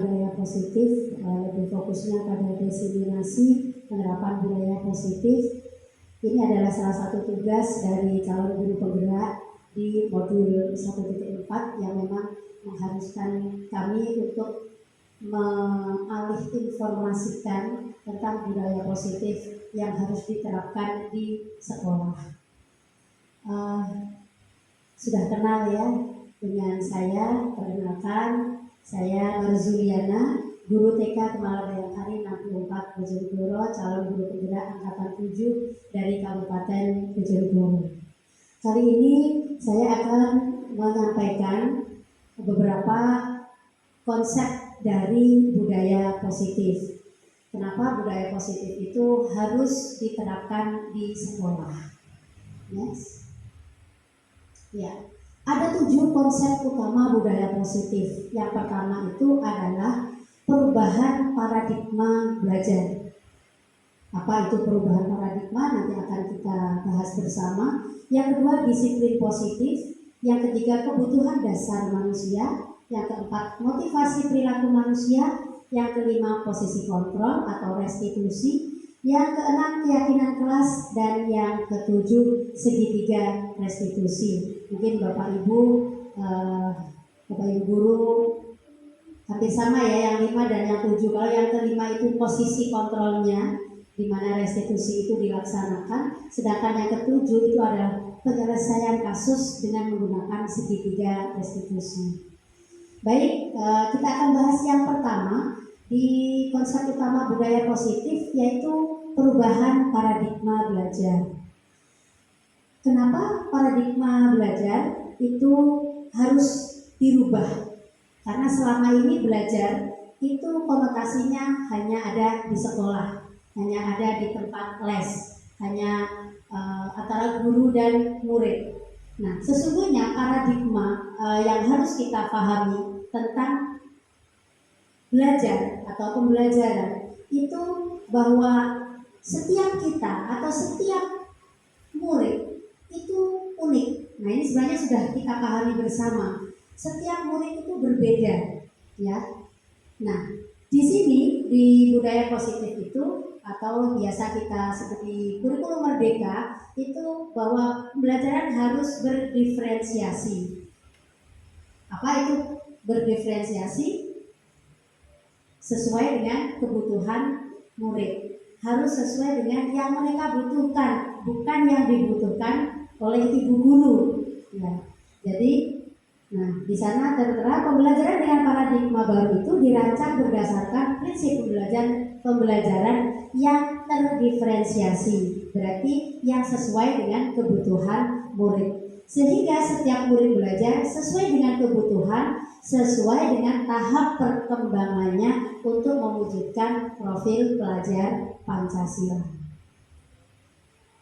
budaya positif, lebih fokusnya pada diseminasi penerapan budaya positif. Ini adalah salah satu tugas dari calon guru penggerak di modul 1.4 yang memang mengharuskan kami untuk mengalih informasikan tentang budaya positif yang harus diterapkan di sekolah. Sudah kenal ya dengan saya, perkenalkan, saya Marzuliana, guru TK Kemala Bayangkari 64 Bojonegoro, calon guru penggerak angkatan 7 dari Kabupaten Bojonegoro. Kali ini saya akan menyampaikan beberapa konsep dari budaya positif. Kenapa budaya positif itu harus diterapkan di sekolah? Yes. Ya, ada 7 konsep utama budaya positif. Yang pertama itu adalah perubahan paradigma belajar. Apa itu perubahan paradigma? Nanti akan kita bahas bersama. Yang kedua, disiplin positif. Yang ketiga, kebutuhan dasar manusia. Yang keempat, motivasi perilaku manusia. Yang kelima, posisi kontrol atau restitusi. Yang keenam, keyakinan kelas. Dan yang ketujuh, segitiga restitusi. Mungkin Bapak Ibu guru hampir sama ya, yang 5 dan yang 7. Kalau yang kelima itu posisi kontrolnya, di mana restitusi itu dilaksanakan, sedangkan yang ketujuh itu adalah penyelesaian kasus dengan menggunakan segitiga restitusi. Baik, kita akan bahas yang pertama di konsep utama budaya positif, yaitu perubahan paradigma belajar. Kenapa paradigma belajar itu harus dirubah? Karena selama ini belajar itu konotasinya hanya ada di sekolah, hanya ada di tempat les, hanya antara guru dan murid. Nah, sesungguhnya paradigma yang harus kita pahami tentang belajar atau pembelajaran itu bahwa setiap kita atau setiap murid itu unik. Nah, ini sebenarnya sudah kita pahami bersama. Setiap murid itu berbeda, ya. Nah, di sini di budaya positif itu atau biasa kita seperti kurikulum merdeka itu bahwa pembelajaran harus berdiferensiasi. Apa itu berdiferensiasi? Sesuai dengan kebutuhan murid. Harus sesuai dengan yang mereka butuhkan, bukan yang dibutuhkan oleh ibu guru. Ya. Jadi, nah di sana tertera pembelajaran dengan paradigma baru itu dirancang berdasarkan prinsip pembelajaran yang terdiferensiasi, berarti yang sesuai dengan kebutuhan murid. Sehingga setiap murid belajar sesuai dengan kebutuhan, sesuai dengan tahap perkembangannya untuk mewujudkan profil pelajar Pancasila.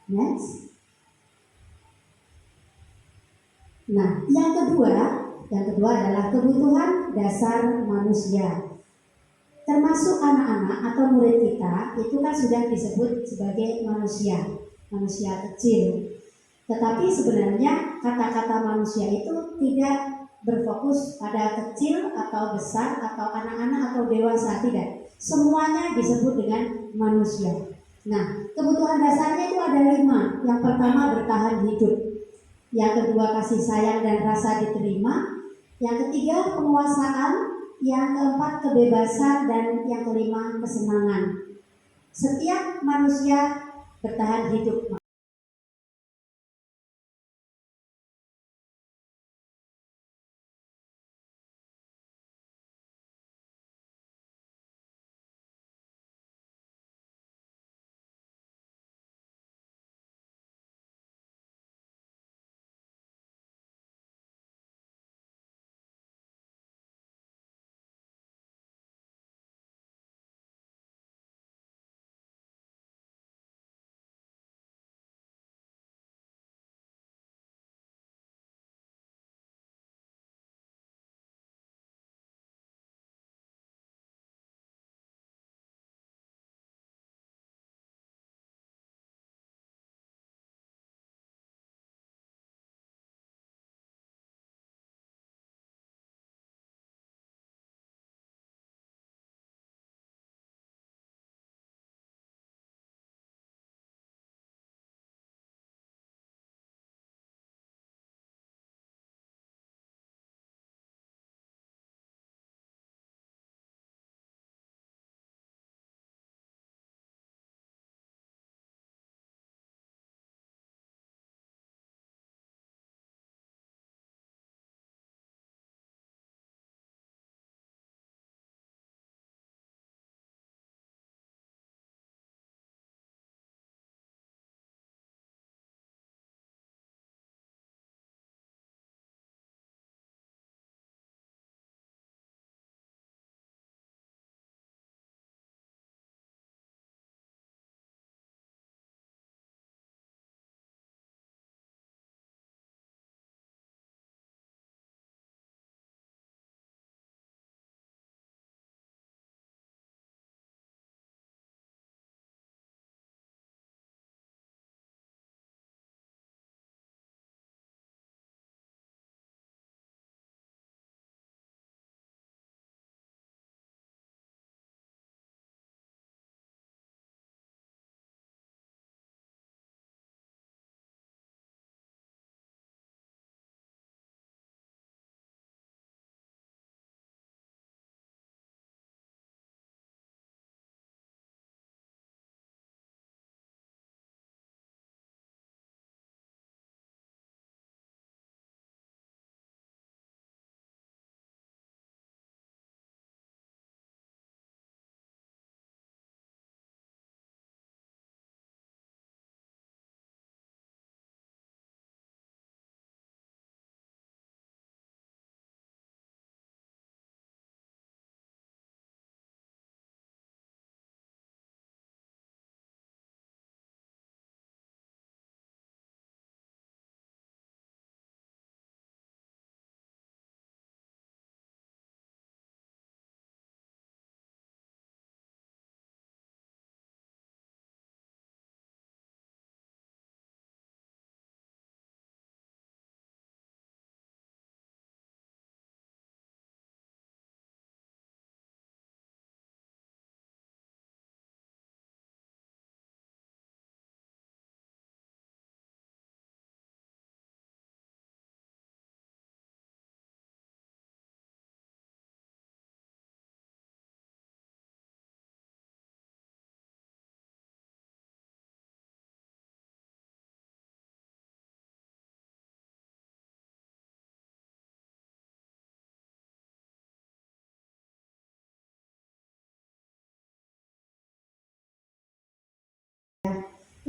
Next. Nah, yang kedua adalah kebutuhan dasar manusia. Termasuk anak-anak atau murid kita itu kan sudah disebut sebagai manusia kecil. Tetapi sebenarnya kata-kata manusia itu tidak berfokus pada kecil atau besar atau anak-anak atau dewasa, tidak. Semuanya disebut dengan manusia. Nah, kebutuhan dasarnya itu ada 5. Yang pertama, bertahan hidup. Yang kedua, kasih sayang dan rasa diterima. Yang ketiga, penguasaan. Yang keempat, kebebasan. Dan yang kelima, kesenangan. Setiap manusia bertahan hidup.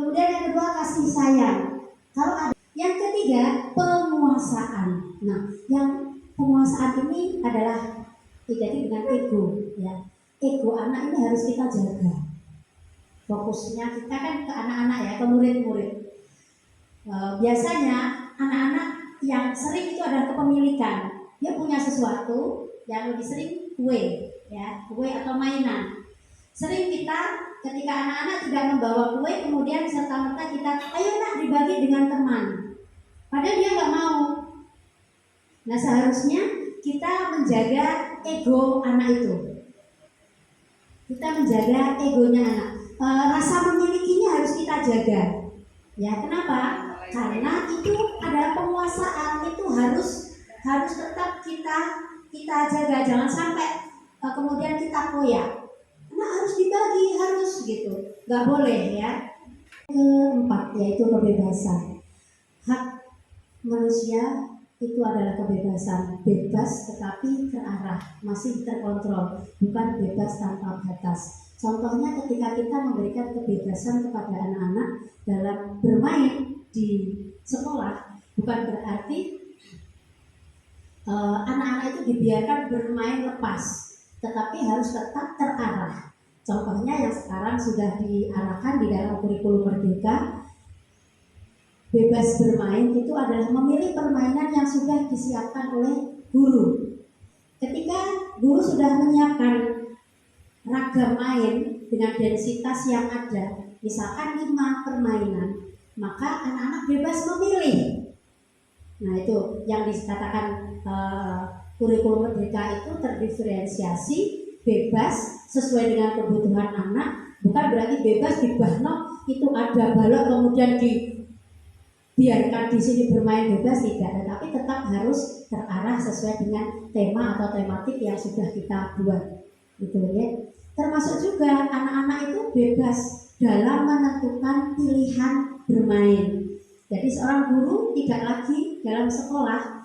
Kemudian yang kedua kasih sayang. Kalau ada yang ketiga penguasaan. Nah, yang penguasaan ini adalah identik dengan ego, ya. Ego anak ini harus kita jaga. Fokusnya kita kan ke anak-anak ya, ke murid-murid. Biasanya anak-anak yang sering itu adalah kepemilikan. Dia punya sesuatu yang lebih sering kue, ya, kue atau mainan. Sering kita ketika anak-anak tidak membawa kue, kemudian serta-merta kita, ayo nak dibagi dengan teman. Padahal dia nggak mau. Nah, seharusnya kita menjaga ego anak itu. Kita menjaga egonya anak. Rasa memilikinya harus kita jaga. Ya, kenapa? Karena itu adalah penguasaan, itu harus tetap kita jaga, jangan sampai kemudian kita koyak. Karena harus dibagi, harus gitu, nggak boleh ya. Keempat yaitu kebebasan. Hak manusia itu adalah kebebasan, bebas tetapi terarah, masih terkontrol, bukan bebas tanpa batas. Contohnya ketika kita memberikan kebebasan kepada anak-anak dalam bermain di sekolah, bukan berarti anak-anak itu dibiarkan bermain lepas, tetapi harus tetap terarah. Contohnya yang sekarang sudah diarahkan di dalam kurikulum Merdeka, bebas bermain itu adalah memilih permainan yang sudah disiapkan oleh guru. Ketika guru sudah menyiapkan ragam main dengan densitas yang ada, misalkan 5 permainan, maka anak-anak bebas memilih. Nah, itu yang dikatakan kurikulum Merdeka itu terdiferensiasi, bebas sesuai dengan kebutuhan anak, bukan berarti bebas di Bahno itu ada balok kemudian biarkan di sini bermain bebas, tidak, tetapi tetap harus terarah sesuai dengan tema atau tematik yang sudah kita buat, gitu ya. Termasuk juga anak-anak itu bebas dalam menentukan pilihan bermain. Jadi seorang guru tidak lagi dalam sekolah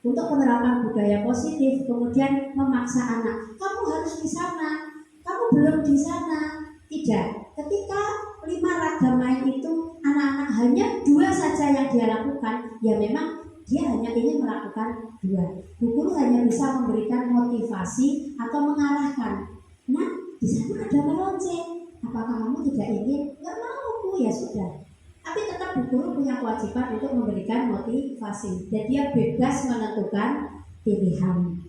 untuk penerapan budaya positif kemudian memaksa anak, kamu harus di sana, kamu belum di sana. Tidak. Ketika 5 ragam main itu anak-anak hanya 2 saja yang dia lakukan, ya memang dia hanya ingin melakukan 2. Guru hanya bisa memberikan motivasi atau mengarahkan. Nah, di sana ada melonceng. Apakah kamu tidak ingin? Nggak mau, Bu, ya sudah. Tapi tetap guru punya kewajiban untuk memberikan motivasi. Dan dia bebas menentukan pilihan.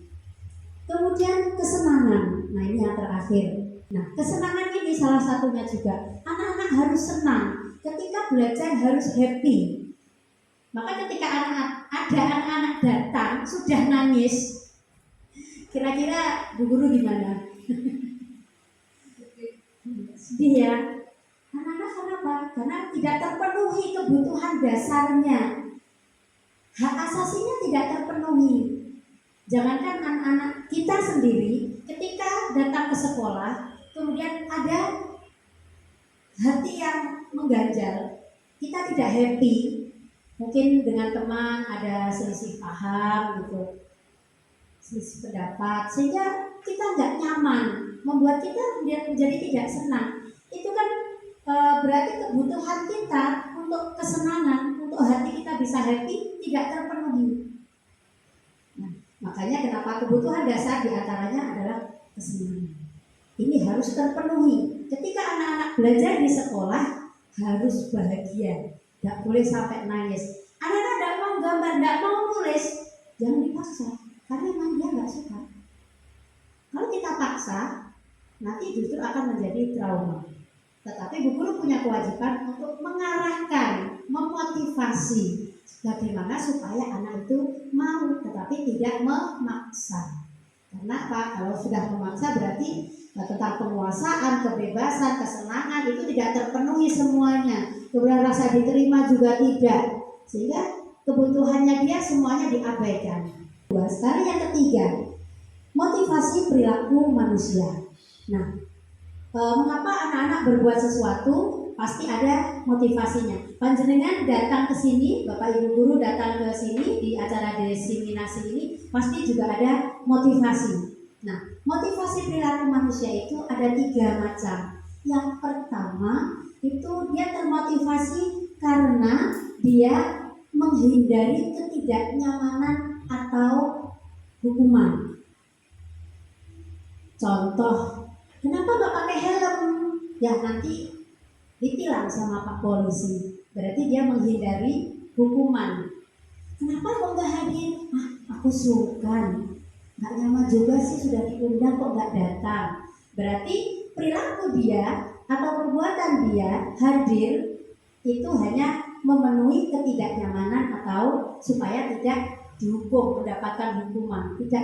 Kemudian kesenangan. Nah, ini yang terakhir. Nah, kesenangan ini salah satunya juga. Anak-anak harus senang. Ketika belajar harus happy. Maka ketika anak-anak datang sudah nangis, kira-kira Bu Guru gimana? Sedih ya. Anak-anak kenapa? Karena tidak terpenuhi kebutuhan dasarnya. Hak asasinya tidak terpenuhi. Jangankan anak-anak kita sendiri, ketika datang ke sekolah, kemudian ada hati yang mengganjal, kita tidak happy. Mungkin dengan teman ada selisih paham gitu, selisih pendapat, sehingga kita nggak nyaman, membuat kita menjadi tidak senang. Itu kan berarti kebutuhan kita untuk kesenangan, untuk hati kita bisa happy tidak terpenuhi. Nah, makanya kenapa kebutuhan dasar diantaranya adalah kesenangan. Ini harus terpenuhi. Ketika anak-anak belajar di sekolah harus bahagia. Tidak boleh sampai nangis. Anak-anak tidak mau gambar, tidak mau nulis, jangan dipaksa, karena memang dia nggak suka. Kalau kita paksa, nanti justru akan menjadi trauma. Tetapi Bu Guru punya kewajiban untuk mengarahkan, memotivasi, bagaimana supaya anak itu mau, tetapi tidak memaksa. Karena apa? Kalau sudah memaksa berarti tentang penguasaan, kebebasan, kesenangan itu tidak terpenuhi semuanya. Kemudian rasa diterima juga tidak, sehingga kebutuhannya dia semuanya diabaikan. Sekali yang ketiga, motivasi perilaku manusia. Nah, mengapa anak-anak berbuat sesuatu? Pasti ada motivasinya. Panjenengan datang ke sini, Bapak Ibu guru datang ke sini di acara diseminasi ini, pasti juga ada motivasi. Nah, motivasi perilaku manusia itu ada 3 macam. Yang pertama itu dia termotivasi karena dia menghindari ketidaknyamanan atau hukuman. Contoh, kenapa nggak pakai helm? Ya nanti ditilang sama Pak Polisi. Berarti dia menghindari hukuman. Kenapa kok nggak hadir? Aku sungkan. Nggak nyaman juga sih, sudah diundang kok nggak datang. Berarti perilaku dia atau perbuatan dia hadir itu hanya memenuhi ketidaknyamanan atau supaya tidak dihukum, mendapatkan hukuman. Dia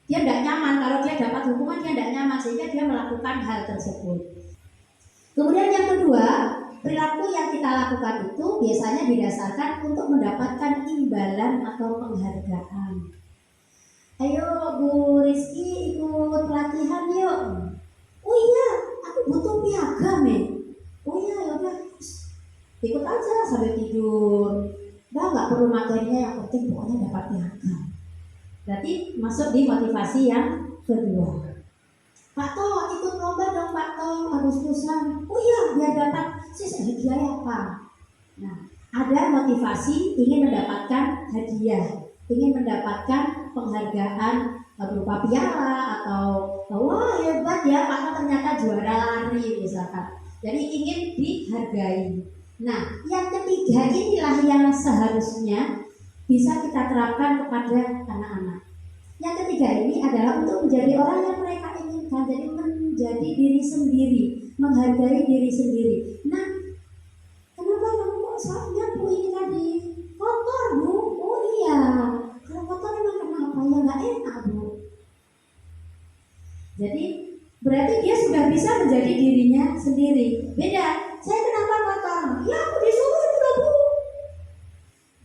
tidak nyaman. Kalau dia dapat hukuman dia tidak nyaman, sehingga dia melakukan hal tersebut. Kemudian yang kedua, perilaku yang kita lakukan itu biasanya didasarkan untuk mendapatkan imbalan atau penghargaan. Ayo Bu Rizky ikut pelatihan yuk. Oh iya, aku butuh piagam ya. Oh iya, yaudah ikut aja sambil tidur. Nggak perlu materinya, yang penting pokoknya dapat piagam. Berarti masuk di motivasi yang kedua. Pak To, ikut lomba dong Pak To, Agustusan. Oh iya, biar dapat hadiah ya Pak. Nah, ada motivasi ingin mendapatkan hadiah, ingin mendapatkan penghargaan berupa piala atau wah hebat ya Pak To ternyata juara lari misalkan. Jadi ingin dihargai. Nah, yang ketiga inilah yang seharusnya bisa kita terapkan kepada anak-anak. Yang ketiga ini adalah untuk menjadi orang yang mereka inginkan, jadi menjadi diri sendiri, menghargai diri sendiri. Nah, kenapa kamu kok nyapu ini tadi? Kotor Bu? Oh iya, kalau kotor memang kenapa? Ya nggak enak Bu. Jadi berarti dia sudah bisa menjadi dirinya sendiri. Beda, saya kenapa kotor? Ya aku disuruh itu loh Bu.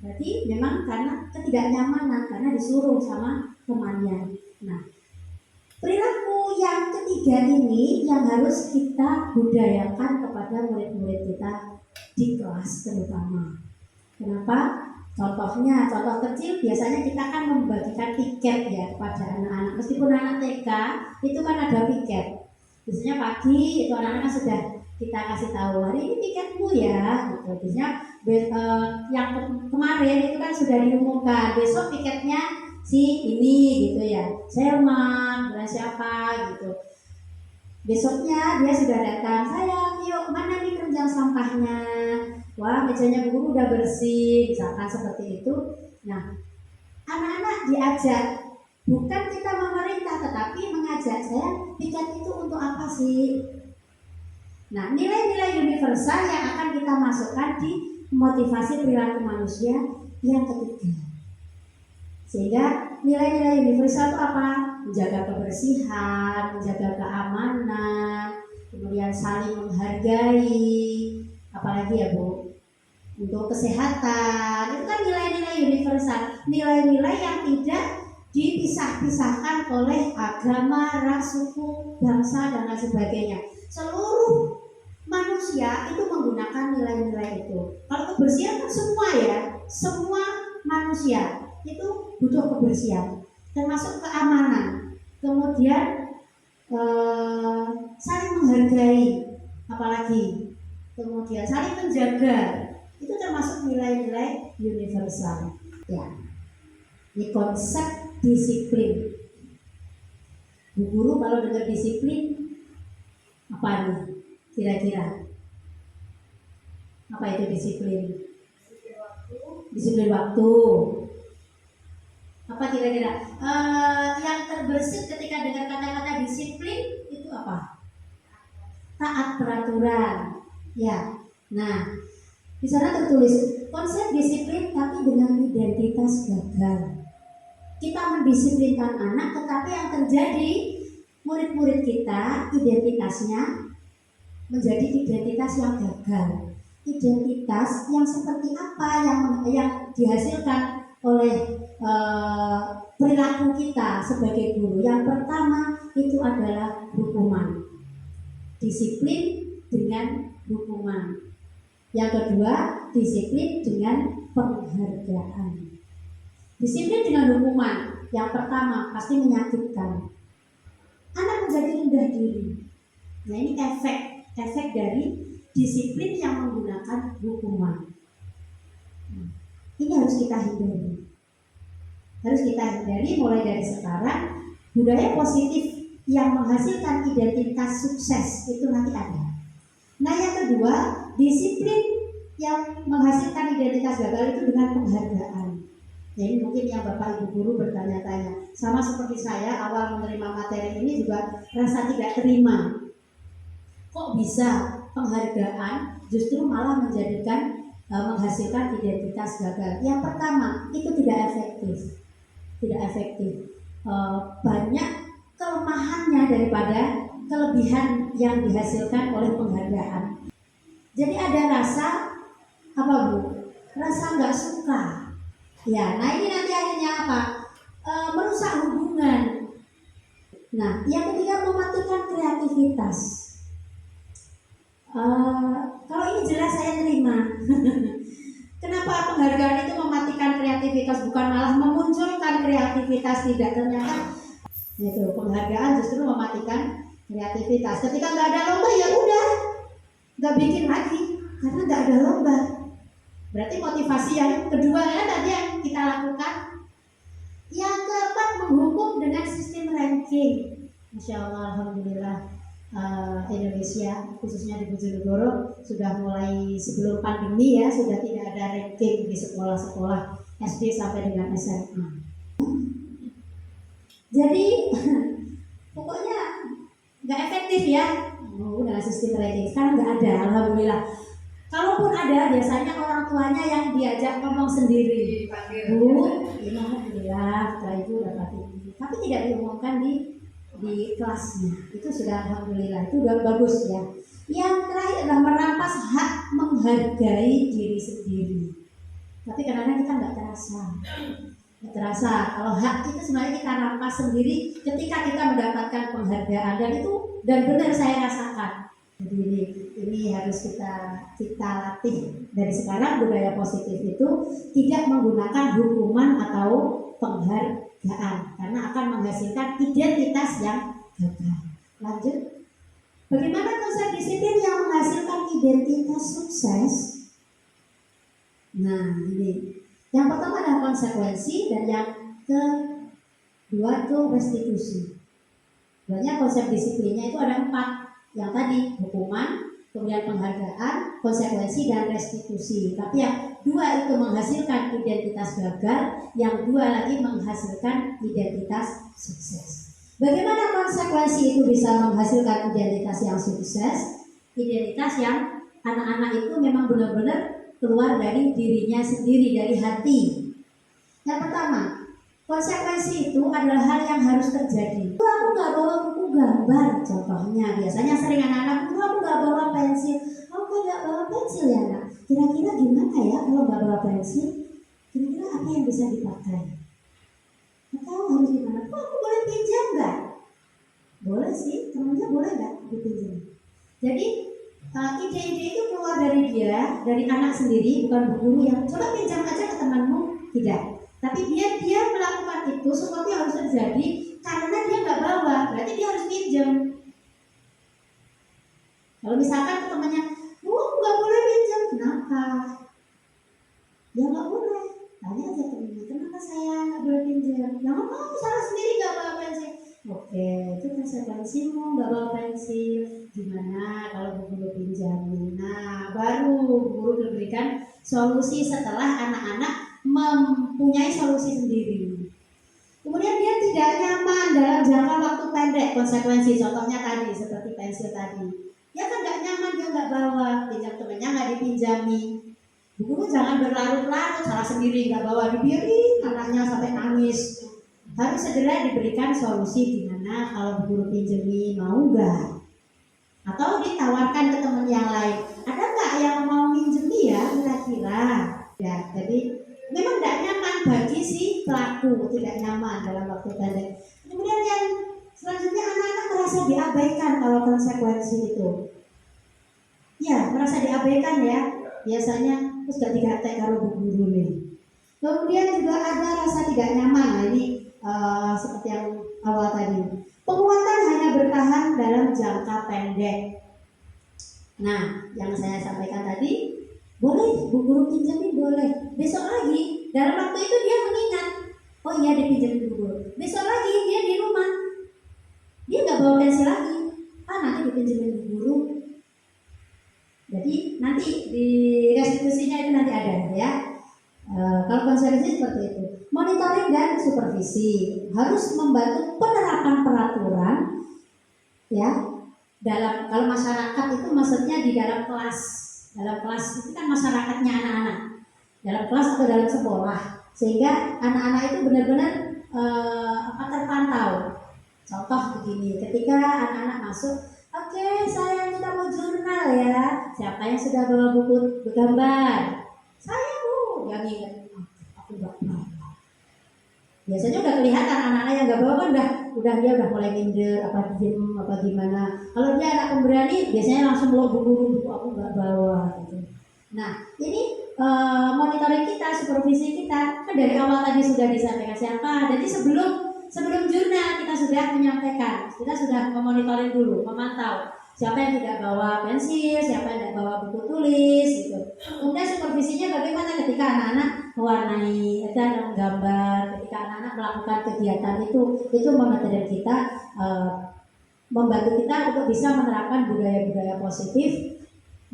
Berarti memang karena ketidaknyamanan, karena disuruh sama temannya. Nah, perilaku yang ketiga ini yang harus kita budayakan kepada murid-murid kita di kelas terutama. Kenapa? Contohnya, contoh kecil biasanya kita kan membagikan tiket ya kepada anak-anak. Meskipun anak TK itu kan ada tiket. Biasanya pagi itu anak-anak sudah kita kasih tahu, hari ini tiketmu ya. Gitu. Biasanya yang kemarin itu kan sudah diumumkan, besok tiketnya si ini gitu ya. Selma, bulan siapa gitu. Besoknya dia sudah datang, sayang yuk mana nih keranjang sampahnya. Wah mejanya guru udah bersih, misalkan seperti itu. Nah anak-anak diajak, bukan kita memerintah tetapi mengajak, saya tiket itu untuk apa sih. Nah nilai-nilai universal yang akan kita masukkan di motivasi perilaku manusia yang ketiga. Sehingga nilai-nilai universal itu apa? Menjaga kebersihan, menjaga keamanan, kemudian saling menghargai, apalagi ya Bu, untuk kesehatan. Itu kan nilai-nilai universal, nilai-nilai yang tidak dipisah-pisahkan oleh agama, ras, suku, bangsa dan lain sebagainya. Seluruh manusia itu menggunakan nilai-nilai itu. Kalau kebersihan kan semua ya, semua manusia itu butuh kebersihan, termasuk keamanan, kemudian saling menghargai, apalagi kemudian saling menjaga, itu termasuk nilai-nilai universal. Ya, ini konsep disiplin. Bu guru kalau dengar disiplin apa nih? Kira-kira apa itu disiplin? Disiplin waktu. Apa kira-kira yang terbersit ketika dengar kata-kata disiplin itu apa? Taat peraturan. Ya. Nah, di sana tertulis konsep disiplin tapi dengan identitas gagal. Kita mendisiplinkan anak, tetapi yang terjadi murid-murid kita identitasnya menjadi identitas yang gagal. Identitas yang seperti apa yang dihasilkan oleh perilaku kita sebagai guru. Yang pertama itu adalah hukuman, disiplin dengan hukuman. Yang kedua disiplin dengan penghargaan. Disiplin dengan hukuman yang pertama pasti menyakitkan, anak menjadi rendah diri. Nah ini efek dari disiplin yang menggunakan hukuman. Nah, ini harus kita hindari. Harus kita hindari mulai dari sekarang. Budaya positif yang menghasilkan identitas sukses itu nanti ada. Nah yang kedua, disiplin yang menghasilkan identitas gagal itu dengan penghargaan. Jadi mungkin yang Bapak Ibu guru bertanya-tanya, sama seperti saya awal menerima materi ini juga rasa tidak terima. Kok bisa penghargaan justru malah menjadikan menghasilkan identitas gagal? Yang pertama, itu tidak efektif. Tidak efektif. Banyak kelemahannya daripada kelebihan yang dihasilkan oleh penghargaan. Jadi ada rasa apa Bu? Rasa nggak suka. Ya, nah ini nanti akhirnya apa? Merusak hubungan. Nah, yang ketiga mematikan kreativitas. Kalau ini jelas saya terima. Kenapa penghargaan itu mematikan kreativitas bukan malah memunculkan kreativitas? Tidak, ternyata itu penghargaan justru mematikan kreativitas. Ketika nggak ada lomba ya udah, nggak bikin lagi karena nggak ada lomba. Berarti motivasi yang kedua ya tadi yang kita lakukan. Yang keempat menghukum dengan sistem ranking. Masya Allah, alhamdulillah. Indonesia khususnya di Bojonegoro sudah mulai sebelum pandemi ya sudah tidak ada ranking di sekolah-sekolah SD sampai dengan SMA. Jadi pokoknya nggak efektif ya dengan sistem ranking. Sekarang nggak ada, alhamdulillah. Kalaupun ada biasanya orang tuanya yang diajak ngomong sendiri. Bu, ini alhamdulillah setelah itu dapat ini. Tapi tidak diumumkan di kelasnya. Itu sudah alhamdulillah, itu udah bagus ya. Yang terakhir adalah merampas hak menghargai diri sendiri. Tapi kadang-kadang kita nggak terasa kalau hak itu sebenarnya kita rampas sendiri ketika kita mendapatkan penghargaan, dan benar saya rasakan. Jadi ini harus kita latih dari sekarang. Budaya positif itu tidak menggunakan hukuman atau penghargaan karena akan menghasilkan identitas yang gagal. Lanjut, bagaimana konsep disiplin yang menghasilkan identitas sukses? Nah ini yang pertama adalah konsekuensi dan yang kedua itu restitusi. Banyak konsep disiplinnya itu ada 4. Yang tadi hukuman, kemudian penghargaan, konsekuensi dan restitusi. Tapi yang 2 itu menghasilkan identitas gagal, yang 2 lagi menghasilkan identitas sukses. Bagaimana konsekuensi itu bisa menghasilkan identitas yang sukses? Identitas yang anak-anak itu memang benar-benar keluar dari dirinya sendiri, dari hati. Yang pertama, konsekuensi itu adalah hal yang harus terjadi. Aku nggak bawa buku gambar, contohnya. Biasanya sering anak-anak, aku nggak bawa pensil. Aku nggak bawa pensil ya nak. Kira-kira gimana ya kalau nggak bawa pensil? Kira-kira apa yang bisa dipakai? Atau harus gimana? Aku boleh pinjam nggak? Boleh sih, temennya boleh nggak dipinjam? Jadi ide-ide itu keluar dari dia, dari anak sendiri, bukan guru yang coba pinjam aja ke temanmu. Tidak. Tapi dia melakukan itu sesuatu yang harus terjadi karena dia nggak bawa, berarti dia harus pinjam. Kalau misalkan temannya, aku nggak boleh pinjam, kenapa? Ya nggak boleh. Tanya aja temannya, kenapa saya nggak boleh pinjam? Ya kamu salah sendiri nggak bawa pensil. Oke, itu konsekuensimu nggak bawa pensil. Gimana kalau guru pinjamin? Nah, baru guru diberikan solusi setelah anak-anak mempunyai solusi sendiri. Kemudian dia tidak nyaman dalam jangka waktu pendek, konsekuensi contohnya tadi seperti pensil tadi. Dia kan nggak nyaman, dia nggak bawa, pinjam temennya nggak dipinjami. Guru jangan berlarut-larut, salah sendiri nggak bawa, dibiarin anaknya sampai nangis. Harus segera diberikan solusi gimana kalau guru pinjami, mau nggak? Atau ditawarkan ke teman yang lain, ada nggak yang mau pinjami ya kira-kira? Ya, jadi memang tidak nyaman bagi si pelaku, tidak nyaman dalam waktu pendek. Kemudian yang selanjutnya anak-anak merasa diabaikan kalau konsekuensi itu. Ya, merasa diabaikan ya. Biasanya terus gak digatek kalau bu guru nih. Kemudian juga ada rasa tidak nyaman. Nah, ini seperti yang awal tadi. Penguatan hanya bertahan dalam jangka pendek. Nah, yang saya sampaikan tadi, boleh Bu Guru pinjemin, boleh. Besok lagi, dalam waktu itu dia mengingat, oh iya dipinjemin Bu Guru. Besok lagi dia di rumah, dia nggak bawa pensil lagi. Nanti dipinjemin Bu Guru. Jadi nanti di restitusinya itu nanti ada ya. Kalau konsekuensi seperti itu. Monitoring dan supervisi harus membantu penerapan peraturan ya. Dalam kalau masyarakat itu maksudnya di dalam kelas itu kan masyarakatnya anak-anak dalam kelas atau dalam sekolah, sehingga anak-anak itu benar-benar terpantau. Contoh begini, ketika anak-anak masuk, oke, saya kita mau jurnal ya, siapa yang sudah bawa buku bergambar? Saya Bu, yang ingat aku nggak bawa. Biasanya udah kelihatan anak-anak yang nggak bawa kan udah dia udah mulai minder, apa diem apa gimana. Kalau dia anak pemberani biasanya langsung bawa buku aku nggak bawa gitu. Nah ini monitoring kita, supervisi kita kan dari awal tadi sudah disampaikan siapa. Jadi sebelum jurnal kita sudah menyampaikan, kita sudah memonitoring dulu, memantau siapa yang tidak bawa pensil, siapa yang tidak bawa buku tulis gitu. Kemudian supervisinya bagaimana ketika anak-anak mewarnai dan menggambar, ketika anak-anak melakukan kegiatan itu monitoring kita, membantu kita untuk bisa menerapkan budaya-budaya positif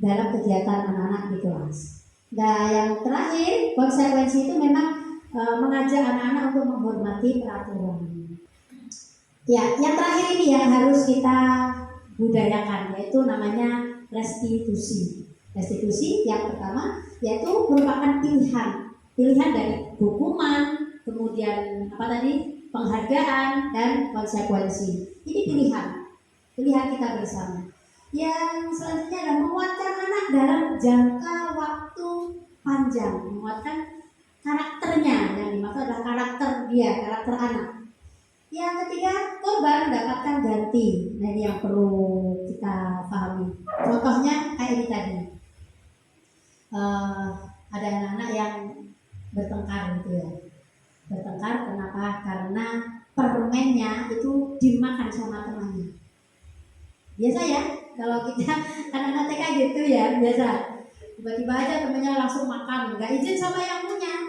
dalam kegiatan anak-anak di kelas. Nah yang terakhir, konsekuensi itu memang mengajak anak-anak untuk menghormati peraturan. Ya, yang terakhir ini yang harus kita budayakan, yaitu namanya restitusi. Restitusi yang pertama yaitu merupakan pilihan dari hukuman, kemudian penghargaan dan konsekuensi. Ini pilihan kita bersama. Yang selanjutnya adalah menguatkan anak dalam jangka waktu panjang, menguatkan karakternya. Yang dimaksud adalah karakter anak. Yang ketiga, korban mendapatkan ganti. Nah ini yang perlu kita pahami. Contohnya kayak ini tadi, ada anak-anak yang bertengkar gitu ya. Bertengkar kenapa? Karena permennya itu dimakan sama temannya. Biasa ya, kalau kita anak-anak TK gitu ya, biasa. Tiba-tiba aja temannya langsung makan, nggak izin sama yang punya.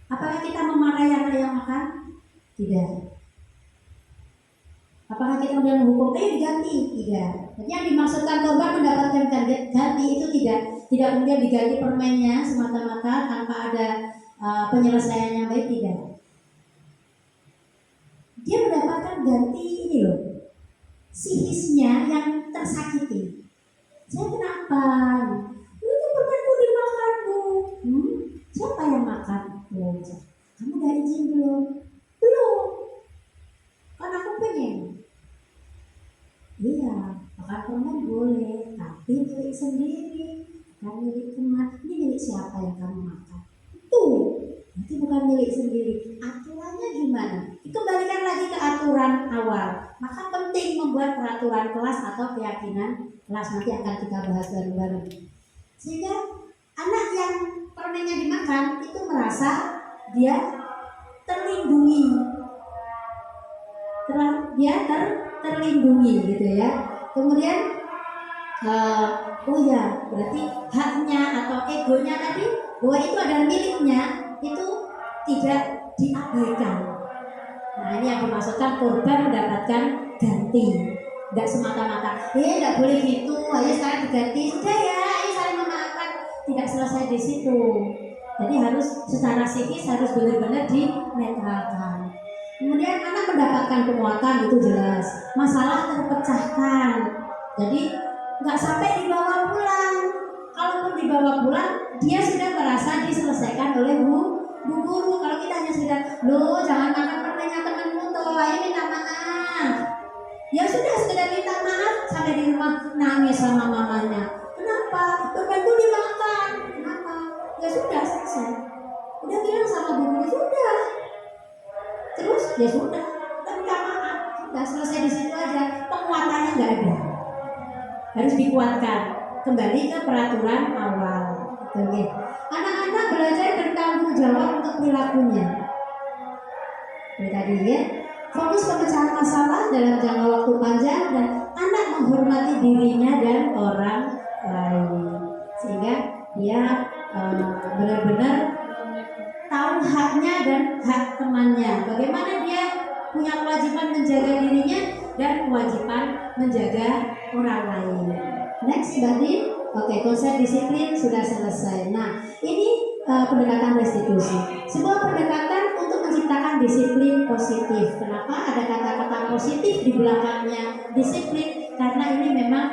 Apakah kita memarahi anak yang makan? Tidak. Apakah kita kemudian menghukum? Diganti? Tidak. Jadi yang dimaksudkan korban mendapatkan ganti itu tidak kemudian diganti permennya semata-mata tanpa ada penyelesaian yang baik, tidak. Dia mendapatkan ganti ini loh, psikisnya yang tersakiti. Saya kenapa? Itu permenku dimakan Bu. Siapa yang makan? Kamu udah izin belum? Belum. Kan aku pengen. Iya, makan permen boleh, tapi milik sendiri, bukan milik teman. Ini milik siapa yang kamu makan? Tuh, nanti bukan milik sendiri. Aturannya gimana? Dikembalikan lagi ke aturan awal. Maka penting membuat peraturan kelas atau keyakinan kelas, nanti akan kita bahas bareng-bareng. Sehingga anak yang permennya dimakan itu merasa dia terlindungi, terlindungi gitu ya. Kemudian berarti haknya atau egonya tadi bahwa itu adalah miliknya itu tidak diabaikan. Nah ini yang dimaksudkan korban mendapatkan ganti. Tidak semata-mata tidak boleh gitu, ayo sekarang diganti, sudah ya, ayo saling memaafkan. Tidak selesai di situ. Jadi harus secara psikis harus benar-benar dinetralkan. Kemudian anak mendapatkan penguatan, itu jelas. Masalah terpecahkan. Jadi nggak sampai dibawa pulang. Kalaupun dibawa pulang, dia sudah merasa diselesaikan oleh bu guru. Kalau kita hanya sudah, loh jangan makan permennya temanmu toh, ayo minta maaf. Ya sudah sekedar minta maaf, sampai di rumah nangis sama mamanya. Kenapa? Permenku dimakan. Kenapa? Ya sudah selesai. Udah bilang sama bu guru, sudah. Terus ya sudah, minta maaf, sudah selesai di situ aja. Penguatannya nggak ada, harus dikuatkan kembali ke peraturan awal. Oke. Anak-anak belajar bertanggung jawab untuk perilakunya. Ini tadi ya, fokus pemecahan masalah dalam jangka waktu panjang, dan anak menghormati dirinya dan orang lain, sehingga dia benar-benar tahu haknya dan hak temannya. Bagaimana dia punya kewajiban menjaga dirinya dan kewajiban menjaga orang lain. Next, Mbak. Oke, konsep disiplin sudah selesai. Nah, ini pendekatan restitusi. Sebuah pendekatan untuk menciptakan disiplin positif. Kenapa ada kata-kata positif di belakangnya disiplin? Karena ini memang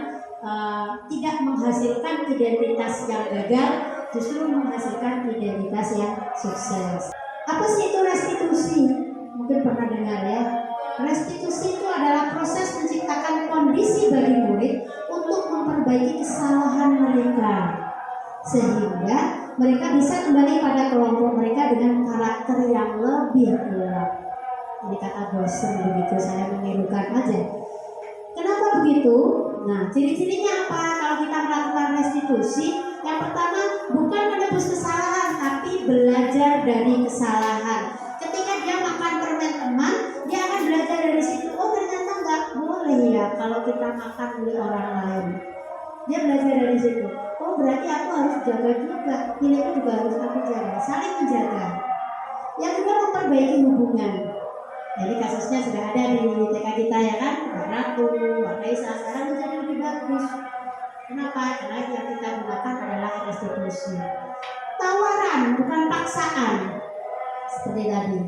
tidak menghasilkan identitas yang gagal, justru menghasilkan identitas yang sukses. Apa sih itu restitusi? Mungkin pernah dengar ya. Restitusi itu adalah proses menciptakan kondisi bagi murid untuk memperbaiki kesalahan mereka, sehingga mereka bisa kembali pada kelompok mereka dengan karakter yang lebih kuat. Ini kata bosen begitu, saya menirukan aja. Kenapa begitu? Nah, ciri-cirinya apa kalau kita melakukan restitusi? Yang pertama, bukan menebus kesalahan, tapi belajar dari kesalahan. Ketika dia makan permen teman, dia akan belajar dari situ. Oh, ternyata nggak boleh ya kalau kita makan milik orang lain. Dia belajar dari situ. Oh, berarti aku harus jaga juga. Milikku juga harus aku jaga. Saling menjaga. Yang kedua, memperbaiki hubungan. Jadi kasusnya sudah ada di TK kita ya kan, Mbak Ratu, Mbak Raisa, sekarang menjadi lebih bagus. Kenapa? Karena yang kita gunakan adalah restitusi. Tawaran, bukan paksaan. Seperti tadi,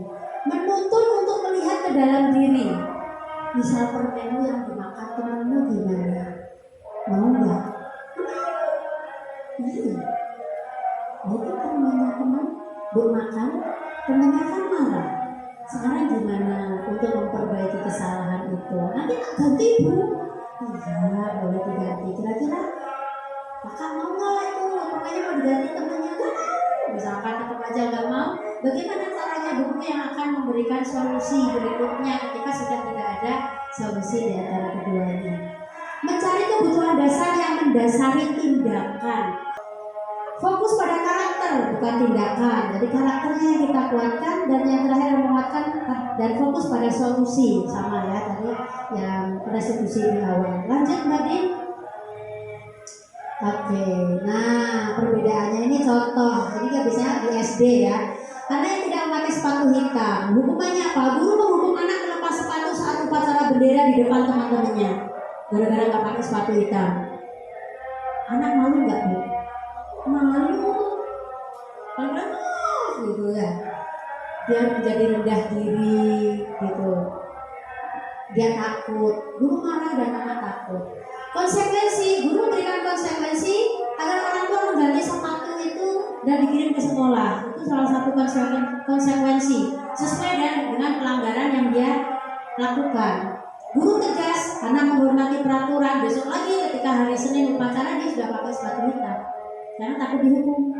menuntun untuk melihat ke dalam diri. Misal permenmu yang dimakan temanmu gimana? Mau nggak? Iya. Itu temannya teman, buat makan, temannya kan marah. Sekarang gimana untuk memperbaiki kesalahan itu? Nanti tak ganti bu. Iya, boleh diganti. Kira-kira kakak mau nggak itu? Pokoknya mau diganti temannya nggak? Misalkan tetap aja nggak mau. Bagaimana caranya buku yang akan memberikan solusi berikutnya ketika sudah tidak ada solusi di antara keduanya? Mencari kebutuhan dasar yang mendasari tindakan. Fokus pada karakter bukan tindakan. Jadi karakternya yang kita kuatkan, dan yang terakhir menguatkan dan fokus pada solusi. Sama ya tadi yang restitusi di awal. Lanjut Mbak Din. Oke, nah perbedaannya ini contoh. Jadi nggak bisa di SD ya. Karena yang tidak memakai sepatu hitam, hukumannya apa? Guru menghukum anak melepas sepatu saat upacara bendera di depan teman-temannya. Gara-gara nggak pakai sepatu hitam. Anak malu nggak bu? Malu, gitu ya. Dia menjadi rendah diri, gitu. Dia takut, guru marah dan anak takut. Konsekuensi, guru berikan konsekuensi agar orang tua mengganti sepatu itu dan dikirim ke sekolah. Itu salah satu konsekuensi sesuai dengan pelanggaran yang dia lakukan. Guru tegas karena menghormati peraturan. Besok lagi ketika hari Senin upacara dia sudah pakai sepatu hitam. Karena takut dihukum.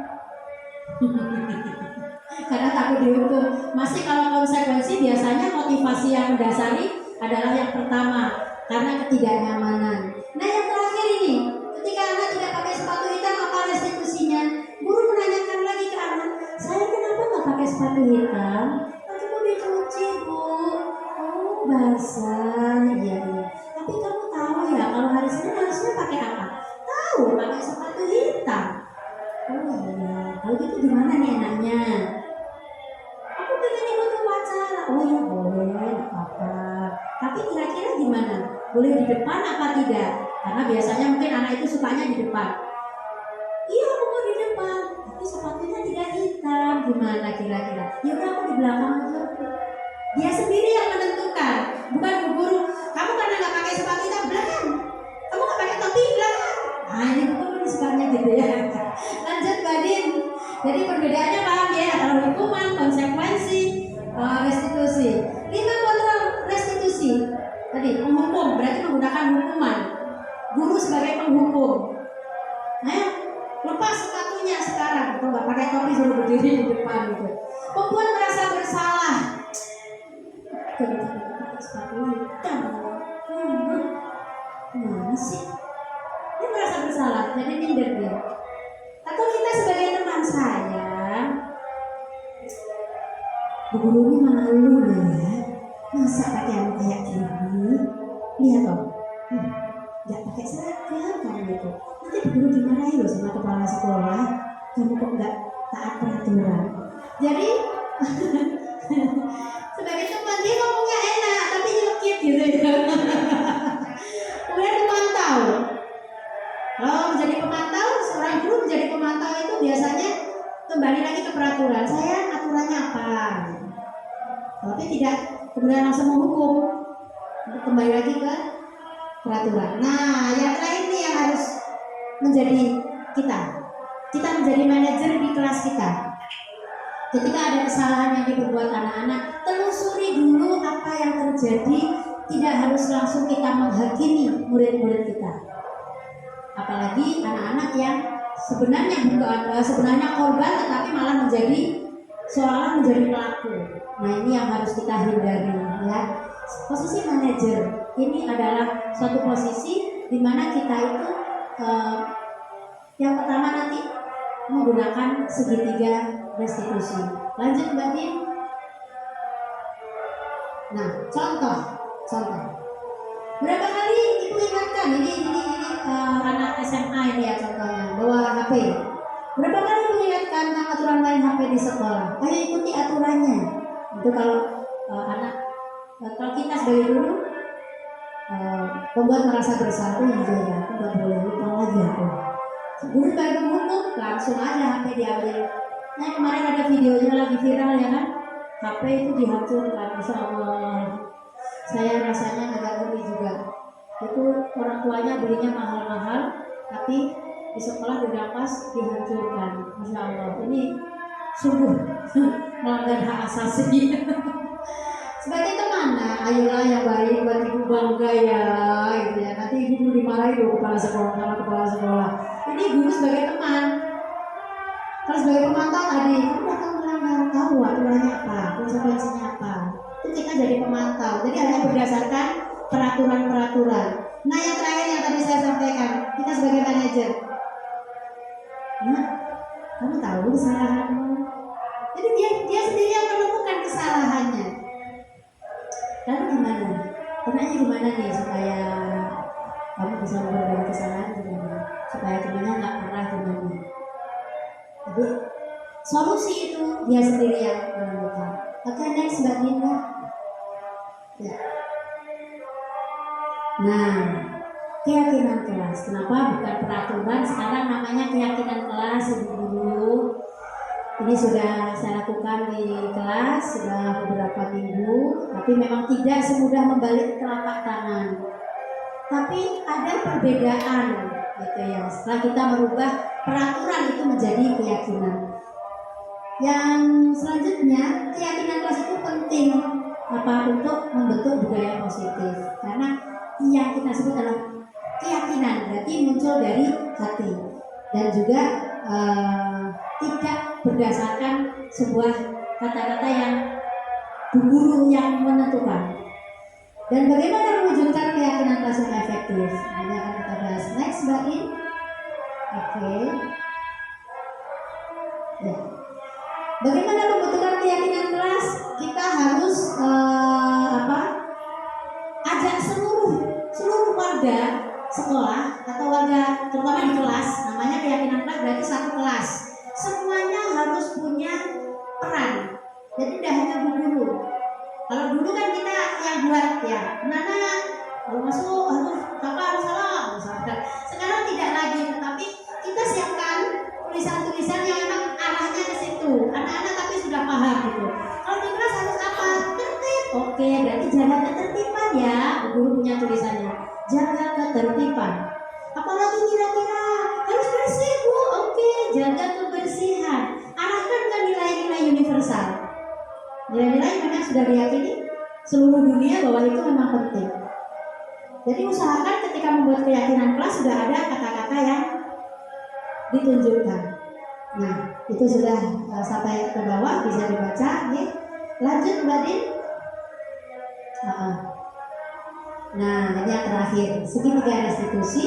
Karena takut dihukum. Masih kalau konsekuensi biasanya motivasi yang mendasari adalah yang pertama, karena ketidaknyamanan. Nah yang terakhir ini, ketika anak tidak pakai sepatu hitam, apa restitusinya? Guru menanyakan lagi ke anak, saya kenapa nggak pakai sepatu hitam? Nanti mau dicuci bu. Oh basah, iya. Tapi kamu tahu ya kalau hari Senin harusnya pakai apa? Tahu, pakai sepatu hitam. Oh iya, kalau gitu gimana nih enaknya? Aku pengen ikut upacara. Oh ya boleh, nggak apa-apa. Tapi kira-kira gimana? Boleh di depan apa tidak? Karena biasanya mungkin anak itu sukanya di depan. Iya, aku mau di depan. Tapi sepatunya tidak hitam. Gimana kira-kira? Ya udah aku di belakang aja. Dia sendiri yang menentukan, bukan bu guru. Kamu karena nggak pakai sepatu hitam belakang. Kamu nggak pakai topi belakang. Nah ini bu guru sukanya gitu ya. Lanjut Mbak Din. Jadi perbedaannya paham ya, antara hukuman, konsekuensi, restitusi. 5 kontrol restitusi. Tadi menghukum berarti menggunakan hukuman. Guru sebagai penghukum. Nah, lepas sepatunya sekarang. Kalau nggak pakai topi suruh berdiri di depan gitu. Membuat merasa bersalah. Kalau pakai sepatu hitam, mana sih? Dia merasa bersalah, jadi minder dia. Atau kita sebagai teman saya, bu guru ini malu ya. Masa pakaian kayak gini? Lihat loh, nggak pakai seragam kamu itu. Nanti guru dimarahin loh sama kepala sekolah. Kamu kok nggak taat peraturan? Jadi sebagai teman dia ngomongnya enak, tapi nyelekit gitu ya. Kemudian pemantau. Kalau menjadi pemantau, seorang guru menjadi pemantau itu biasanya kembali lagi ke peraturan. Saya aturannya apa? Tapi tidak kemudian langsung menghukum, kembali lagi ke peraturan. Nah, yang terakhir ini yang harus menjadi kita menjadi manajer di kelas kita. Ketika ada kesalahan yang diperbuat anak-anak, telusuri dulu apa yang terjadi. Tidak harus langsung kita menghakimi murid-murid kita. Apalagi anak-anak yang sebenarnya korban, tetapi malah seolah menjadi pelaku. Nah, ini yang harus kita hindari, ya. Posisi manajer ini adalah suatu posisi di mana kita itu yang pertama nanti menggunakan segitiga restitusi. Lanjut Mbak Din. Nah, contoh. Berapa kali ibu ingatkan ini anak SMA ini ya contohnya bawa HP. Berapa kali ibu ingatkan tentang aturan main HP di sekolah? Ayo ikuti aturannya. Itu kalau kalau kita sebagai guru membuat merasa bersalah, ya nggak boleh lupa lagi aku. Guru baru ngomong langsung aja HP diambil. Nah, kemarin ada videonya lagi viral ya kan, HP itu dihancurkan. Masya Allah, saya rasanya agak ngeri juga. Itu orang tuanya belinya mahal-mahal, tapi di sekolah dirampas, dihancurkan. Masya Allah, ini sungguh melanggar hak asasi. Sebagai teman, nah ayolah yang baik buat ibu bangga ya, gitu ya. Nanti ibu dimarahin loh kepala sekolah. Ini guru sebagai teman. Terus sebagai pemantau tadi, kamu melanggar, tahu aturannya apa, konsekuensinya apa. Itu kita jadi pemantau. Jadi hanya berdasarkan peraturan-peraturan. Nah, yang terakhir yang tadi saya sampaikan, kita sebagai manajer. Nah, kamu tahu kesalahanmu. Jadi dia sendiri yang menemukan kesalahannya. Lalu gimana? Caranya gimana nih supaya kamu bisa memperbaiki kesalahan gimana? Supaya temannya nggak marah gimana? Jadi solusi itu dia sendiri yang menemukan. Oke, next Mbak Nina. Ya. Nah, keyakinan kelas. Kenapa bukan peraturan? Sekarang namanya keyakinan kelas, ibu guru. Ini sudah saya lakukan di kelas sudah beberapa minggu, tapi memang tidak semudah membalik telapak tangan. Tapi ada perbedaan, gitu ya. Setelah kita merubah peraturan itu menjadi keyakinan. Yang selanjutnya, keyakinan kelas itu penting untuk membentuk budaya positif. Karena yang kita sebut adalah keyakinan, berarti muncul dari hati dan juga tidak berdasarkan sebuah kata-kata yang guru yang menentukan. Dan bagaimana mewujudkan keyakinan kelas yang efektif? Ini akan kita bahas next, Mbak In. Oke. Ya. Bagaimana membentukkan keyakinan kelas? Kita harus ajak seluruh warga sekolah atau warga terutama di kelas. Namanya keyakinan kelas berarti satu kelas. Semuanya harus punya peran. Jadi tidak hanya guru. Kalau dulu kan kita yang buat ya, Nana kalau masuk kakak harus salam. Sekarang tidak lagi, tetapi kita siapkan tulisan-tulisan yang memang arahnya ke situ. Anak-anak tapi sudah paham gitu. Kalau di kelas harus apa? Tertib. Oke, berarti jaga ketertiban ya. Guru punya tulisannya. Jaga ketertiban. Apalagi kira-kira harus bersih Bu. Oke, jaga kebersihan. Arahkan ke nilai-nilai universal. Nilai-nilai memang sudah diyakini seluruh dunia bahwa itu memang penting. Jadi usahakan ketika membuat keyakinan kelas sudah ada kata-kata yang ditunjukkan. Nah, itu sudah sampai ke bawah bisa dibaca. Nih. Lanjut Mbak Din. Nah, ini yang terakhir segitiga restitusi.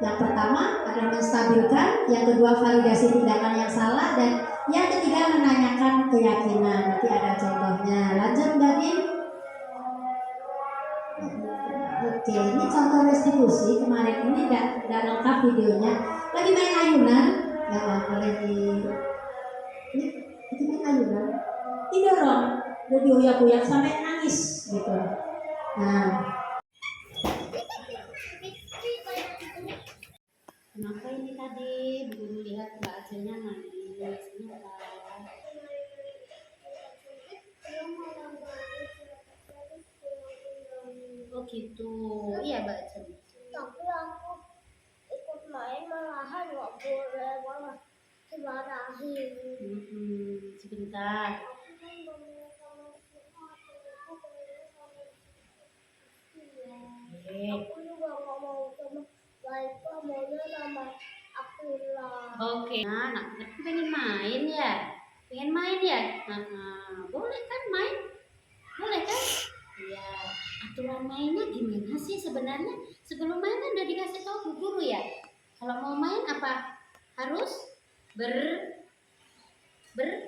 Yang pertama adalah menstabilkan, yang kedua validasi tindakan yang salah, dan yang ketiga menanyakan keyakinan. Nanti ada contohnya. Lanjut Mbak Din. Oke, ini contoh restitusi kemarin ini nggak lengkap videonya. Lagi main ayunan, nggak boleh di ini lagi main ayunan, didorong, udah dioyak-oyak sampai nangis gitu. Nah, kenapa ini tadi belum lihat Mbak Ajelnya nangis? Kenapa? Oh gitu, iya Mbak Ajel. Tapi aku ikut main malahan nggak boleh, malah dimarahin. Sebentar. Aku kan ngomong sama semua temanku, pengen sama dia. Aku juga nggak mau sama Laika, maunya sama Akila. Oke, nah, pengen main ya? Pengen main ya? Boleh kan main? Boleh kan? Iya. Aturan mainnya gimana sih sebenarnya? Sebelum main kan udah dikasih tahu Bu Guru ya. Kalau mau main apa? Harus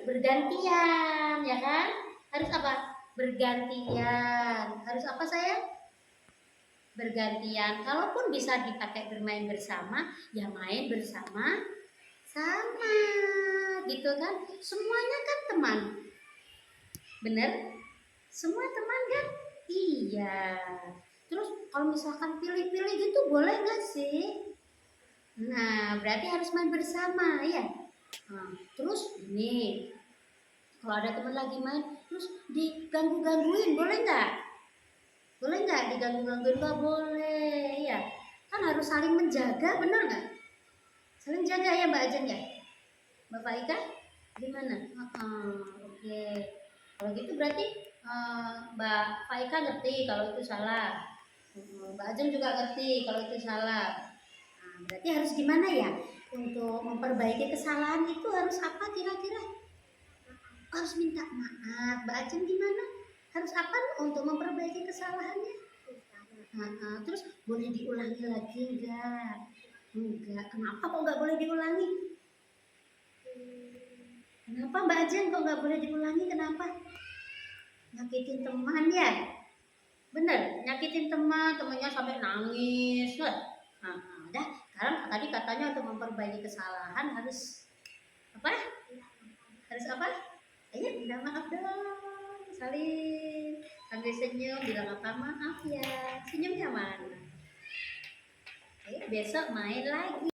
bergantian, ya kan? Harus apa? Bergantian. Harus apa saya? Bergantian. Kalaupun bisa dipakai bermain bersama, ya main bersama sama. Gitu kan? Semuanya kan teman. Bener? Semua teman kan? Iya. Terus kalau misalkan pilih-pilih gitu boleh nggak sih? Nah, berarti harus main bersama ya. Terus ini kalau ada teman lagi main, terus diganggu-gangguin boleh nggak? Boleh nggak diganggu-gangguin? Nggak boleh ya. Kan harus saling menjaga, benar nggak? Saling jaga ya Mbak Ajen ya. Bapak Ika gimana? Oke. Kalau gitu berarti Mbak Faika ngerti kalau itu salah. Mbak Ajeng juga ngerti kalau itu salah. Nah, berarti harus gimana ya? Untuk memperbaiki kesalahan itu harus apa kira-kira? Harus minta maaf. Mbak Ajeng gimana? Harus apa untuk memperbaiki kesalahannya? Terus boleh diulangi lagi enggak? Enggak. Kenapa kok nggak boleh diulangi? Kenapa Mbak Ajeng kok nggak boleh diulangi? Kenapa? Nyakitin teman ya? Bener, nyakitin temannya sampai nangis. Udah, sekarang tadi katanya untuk memperbaiki kesalahan harus apa? Harus apa? Ayo bilang maaf dong, saling sambil senyum bilang apa maaf ya. Senyumnya mana? Ayo besok main lagi.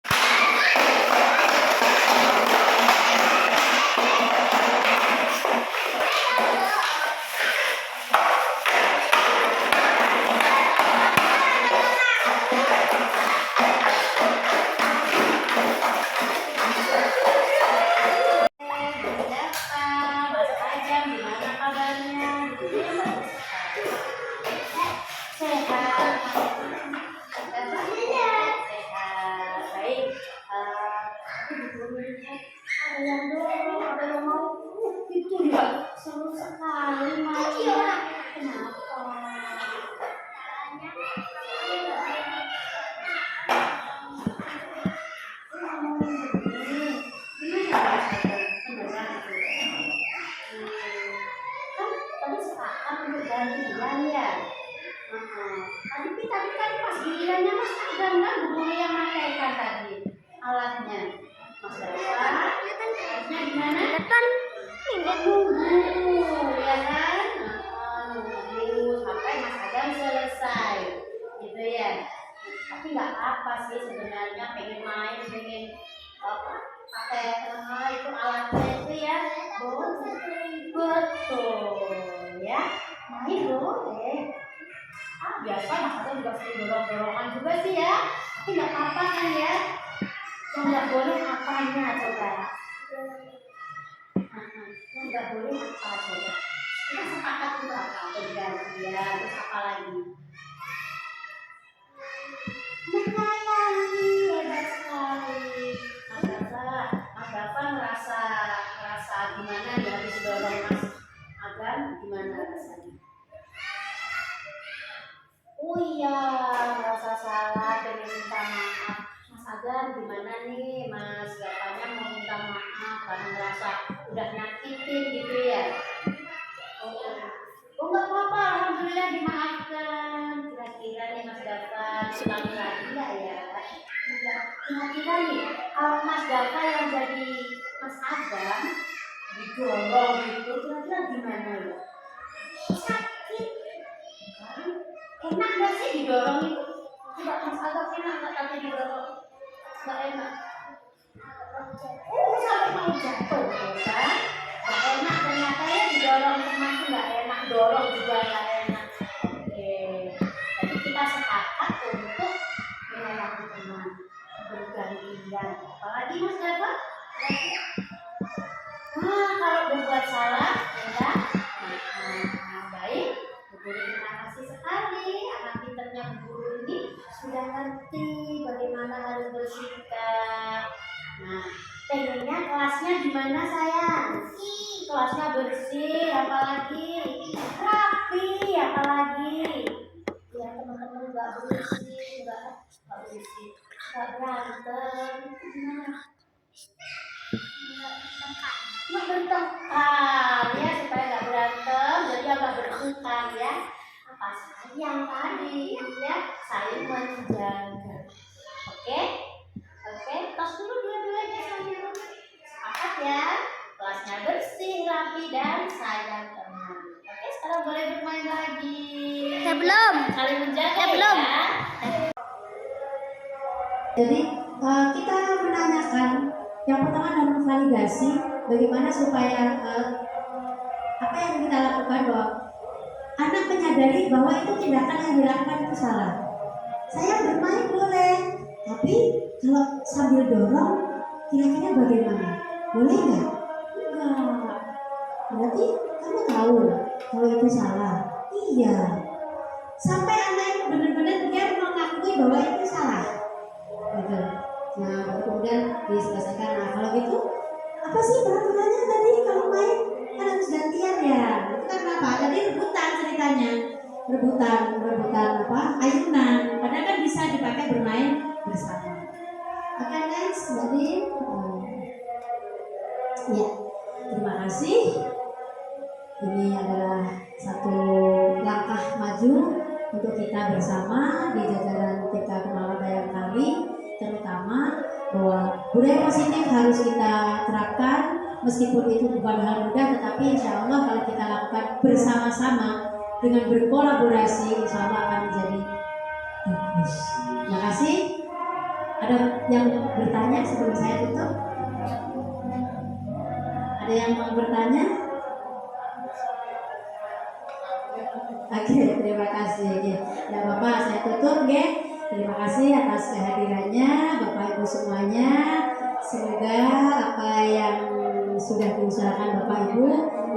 Seru sekali mainnya. Kenapa? Tadi sepakat untuk gantian ya. Tadi kan pas gilirannya Mas Adam kan guru yang pakai kan tadi alatnya. Mas Adam, alatnya gimana? Depan Nunggu, ya kan? Nunggu sampai Mas Adam selesai, gitu ya. Tapi nggak apa sih sebenarnya, pengen main, pengen apa? Pakai itu alatnya itu ya, boleh, betul, ya. Main boleh. Biasa Mas Adam juga sering dorong-dorongan juga sih ya. Tapi nggak apa-apa kan ya? Yang nggak boleh apanya coba? Yang nggak boleh apa coba? Kita sepakat itu apa? Bergantian, terus apa lagi? Menyayangi, hebat sekali. Mas Dafa ngerasa gimana ya habis dorong Mas Adam, gimana rasanya? Oh iya, merasa salah, pengen minta maaf. Mas Adam gimana nih? Mas Dafanya mau minta maaf karena merasa udah nyakitin gitu ya? Oh nggak apa-apa, alhamdulillah dimaafkan. Kira-kira nih Mas Dava kira-kira nih kalau Mas Dava yang jadi Mas Adam didorong gitu, kira-kira gimana ya? Sakit kan? Enak gak sih didorong itu? Coba Mas Adam enak gak tapi didorong? Gak enak. Sampai mau jatuh kan? Gak enak ternyata ya didorong teman tuh gak enak, dorong juga gak enak. Oke, jadi kita sepakat untuk melayani teman bergantian. Apalagi Mas Dava? Nah, kalau berbuat salah, ya, baik. Bu Guru terima kasih sekali. Anak pinternya Bu Guru ini sudah ngerti bagaimana harus bersikap. Nah, pengennya kelasnya gimana sayang? Kelasnya bersih, apalagi rapi, apalagi ya teman-teman nggak bersih, nggak berantem, nggak bertengkar ya, supaya nggak berantem, jadi agak bertengkar ya. Apa sayang tadi ya, saling menjaga. Oke, tos dulu dua-duanya sambil sepakat ya. Kelasnya bersih, rapi dan sayang teman. Oke, sekarang boleh bermain lagi. Ya belum. Saling menjaga Ya belum. ya. Jadi kita menanyakan yang pertama adalah validasi bagaimana supaya apa yang kita lakukan bahwa anak menyadari bahwa itu tindakan yang dilakukan itu salah. Saya bermain boleh, tapi kalau sambil dorong kira-kira bagaimana? Boleh nggak? Enggak. Berarti kamu tahu kalau itu salah. Iya. Sampai anak itu benar-benar dia mengakui bahwa itu salah. Gitu. Nah, kemudian diselesaikan. Nah, kalau gitu apa sih peraturannya tadi kalau main kan harus gantian ya? Itu kan apa? Tadi rebutan ceritanya, rebutan apa? Ayunan. Padahal kan bisa dipakai bermain bersama. Oke guys, jadi ya terima kasih. Ini adalah satu langkah maju untuk kita bersama di jajaran TK Kemala Bayangkari, terutama bahwa budaya positif harus kita terapkan meskipun itu bukan hal mudah, tetapi insya Allah kalau kita lakukan bersama-sama dengan berkolaborasi insya Allah akan menjadi bagus. Terima kasih. Ada yang bertanya sebelum saya tutup? Ada yang mau bertanya? Oke, terima kasih. Ya Bapak, saya tutup ya. Terima kasih atas kehadirannya Bapak Ibu semuanya. Semoga apa yang sudah diusahakan Bapak Ibu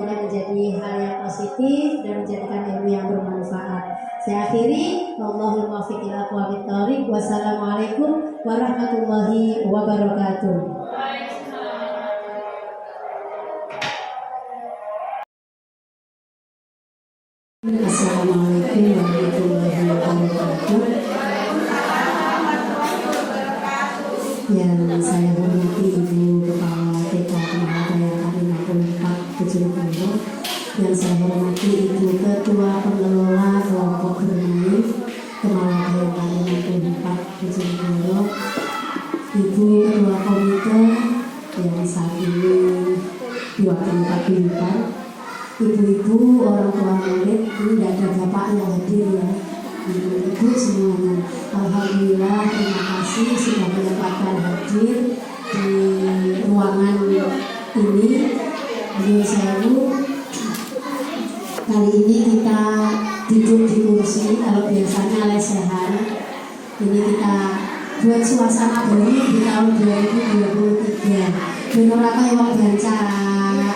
ini menjadi hal yang positif dan menjadikan ilmu yang bermanfaat. Saya akhiri, wallahul muwaffiq ila aqwamit thoriq. Wassalamualaikum warahmatullahi wabarakatuh. Assalamualaikum warahmatullahi wabarakatuh. Yang saya hormati Ibu Kepala TK Kemala Bayangkari 6470, yang saya hormati Ibu Ketua Pengelola Kelompok Bermain Kemala Bayangkari 6470, Ibu Ketua Komite yang saat ini diwakili Pak, ibu-ibu, orang tua murid, ini tidak ada bapak yang hadir ya, ibu semuanya. Alhamdulillah, terima kasih sudah menyempatkan hadir di ruangan ini. Beliau saya kali ini kita duduk di kursi, kalau biasanya lesehan. Ini kita buat suasana baru di tahun 2023. Benar apa yang mau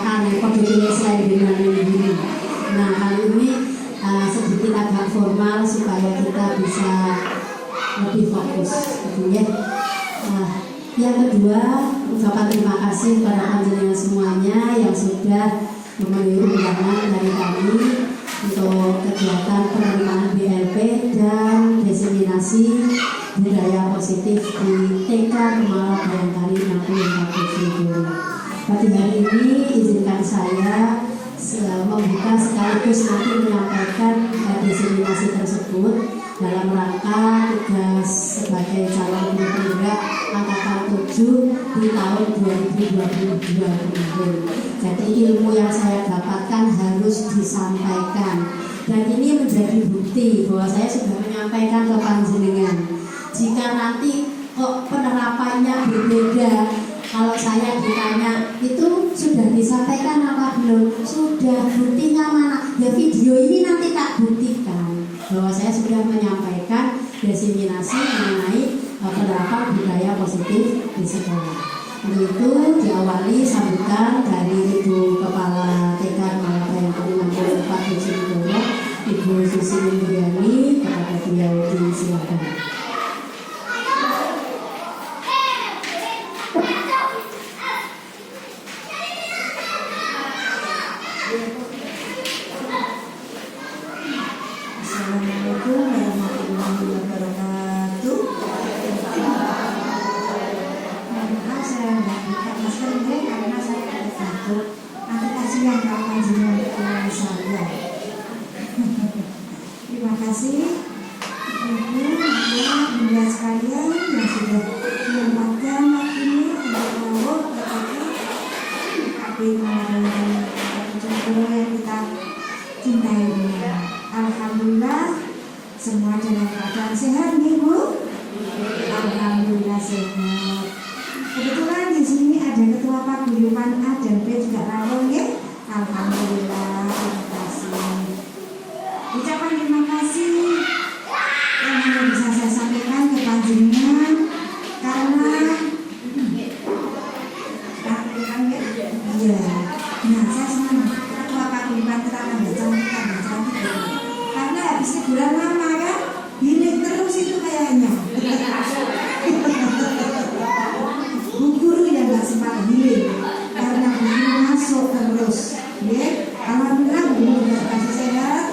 aneh kok dipilih selain dengan ini. Nah, kali ini sedikit agak formal supaya kita bisa lebih fokus, gitu ya. Yang kedua, ucapan terima kasih kepada panjenengan semuanya yang sudah memenuhi undangan dari kami untuk kegiatan penerimaan BLP dan diseminasi budaya positif di TK Kemala Bayangkari 6470. Pada hari ini izinkan saya membuka sekaligus nanti menyampaikan diseminasi tersebut dalam rangka tugas sebagai calon guru penggerak angkatan maju di tahun 2022 kemarin. Jadi ilmu yang saya dapatkan harus disampaikan, dan ini menjadi bukti bahwa saya sudah menyampaikan ke panjenengan. Jika nanti kok penerapannya berbeda, kalau saya ditanya itu sudah disampaikan apa belum? Sudah, buktinya mana? Ya video ini nanti tak buktikan bahwa saya sudah menyampaikan diseminasi mengenai penerapan budaya positif di sekolah. Untuk itu diawali sambutan dari Ibu Kepala TK Malaka yang ke-64 Bojonegoro, Ibu Susi Indriani, kepada beliau disilakan. Assalamualaikum warahmatullahi wabarakatuh. Maaf saya nggak buka masker ini karena saya ada takut. Nanti kasihan kalau panjenengan saya. Terima kasih Ibu, Bunda sekalian yang sudah menyempatkan waktu ini untuk merawat tapi Bojonegoro yang kita cintai ini. Alhamdulillah semua dalam keadaan sehat nih Bu. Alhamdulillah sehat. Kebetulan di sini ada ketua paguyuban A dan B juga rawon ya. Alhamdulillah, terima kasih. Ucapan terima kasih yang hanya bisa saya sampaikan ke panjenengan karena iya. Nah, saya senang ketua paguyuban tetangga cantik. Karena habis liburan lama kan, healing terus itu kayaknya. Bu guru yang nggak sempat healing karena bu guru masuk terus. Ya, alhamdulillah bu guru sudah kasih sehat.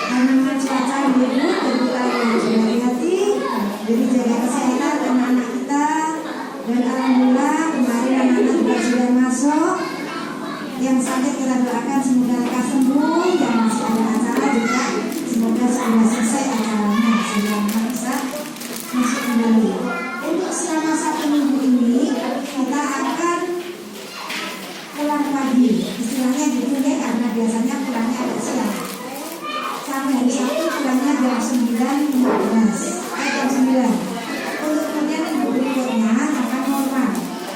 Karena cuaca bu tentu harus hati-hati. Jadi jaga kesehatan anak-anak kita. Dan alhamdulillah kemarin anak-anak juga sudah masuk. Yang sakit kita doakan semoga lekas sembuh, yang masih ada acara juga semoga segera selesai acaranya sehingga bisa masuk kembali. Untuk selama 1 minggu ini kita akan pulang pagi, istilahnya gitu ya, karena biasanya pulangnya agak siang. Sampai hari Sabtu pulangnya jam 9.15, jam 9. Untuk kemudian minggu berikutnya akan normal.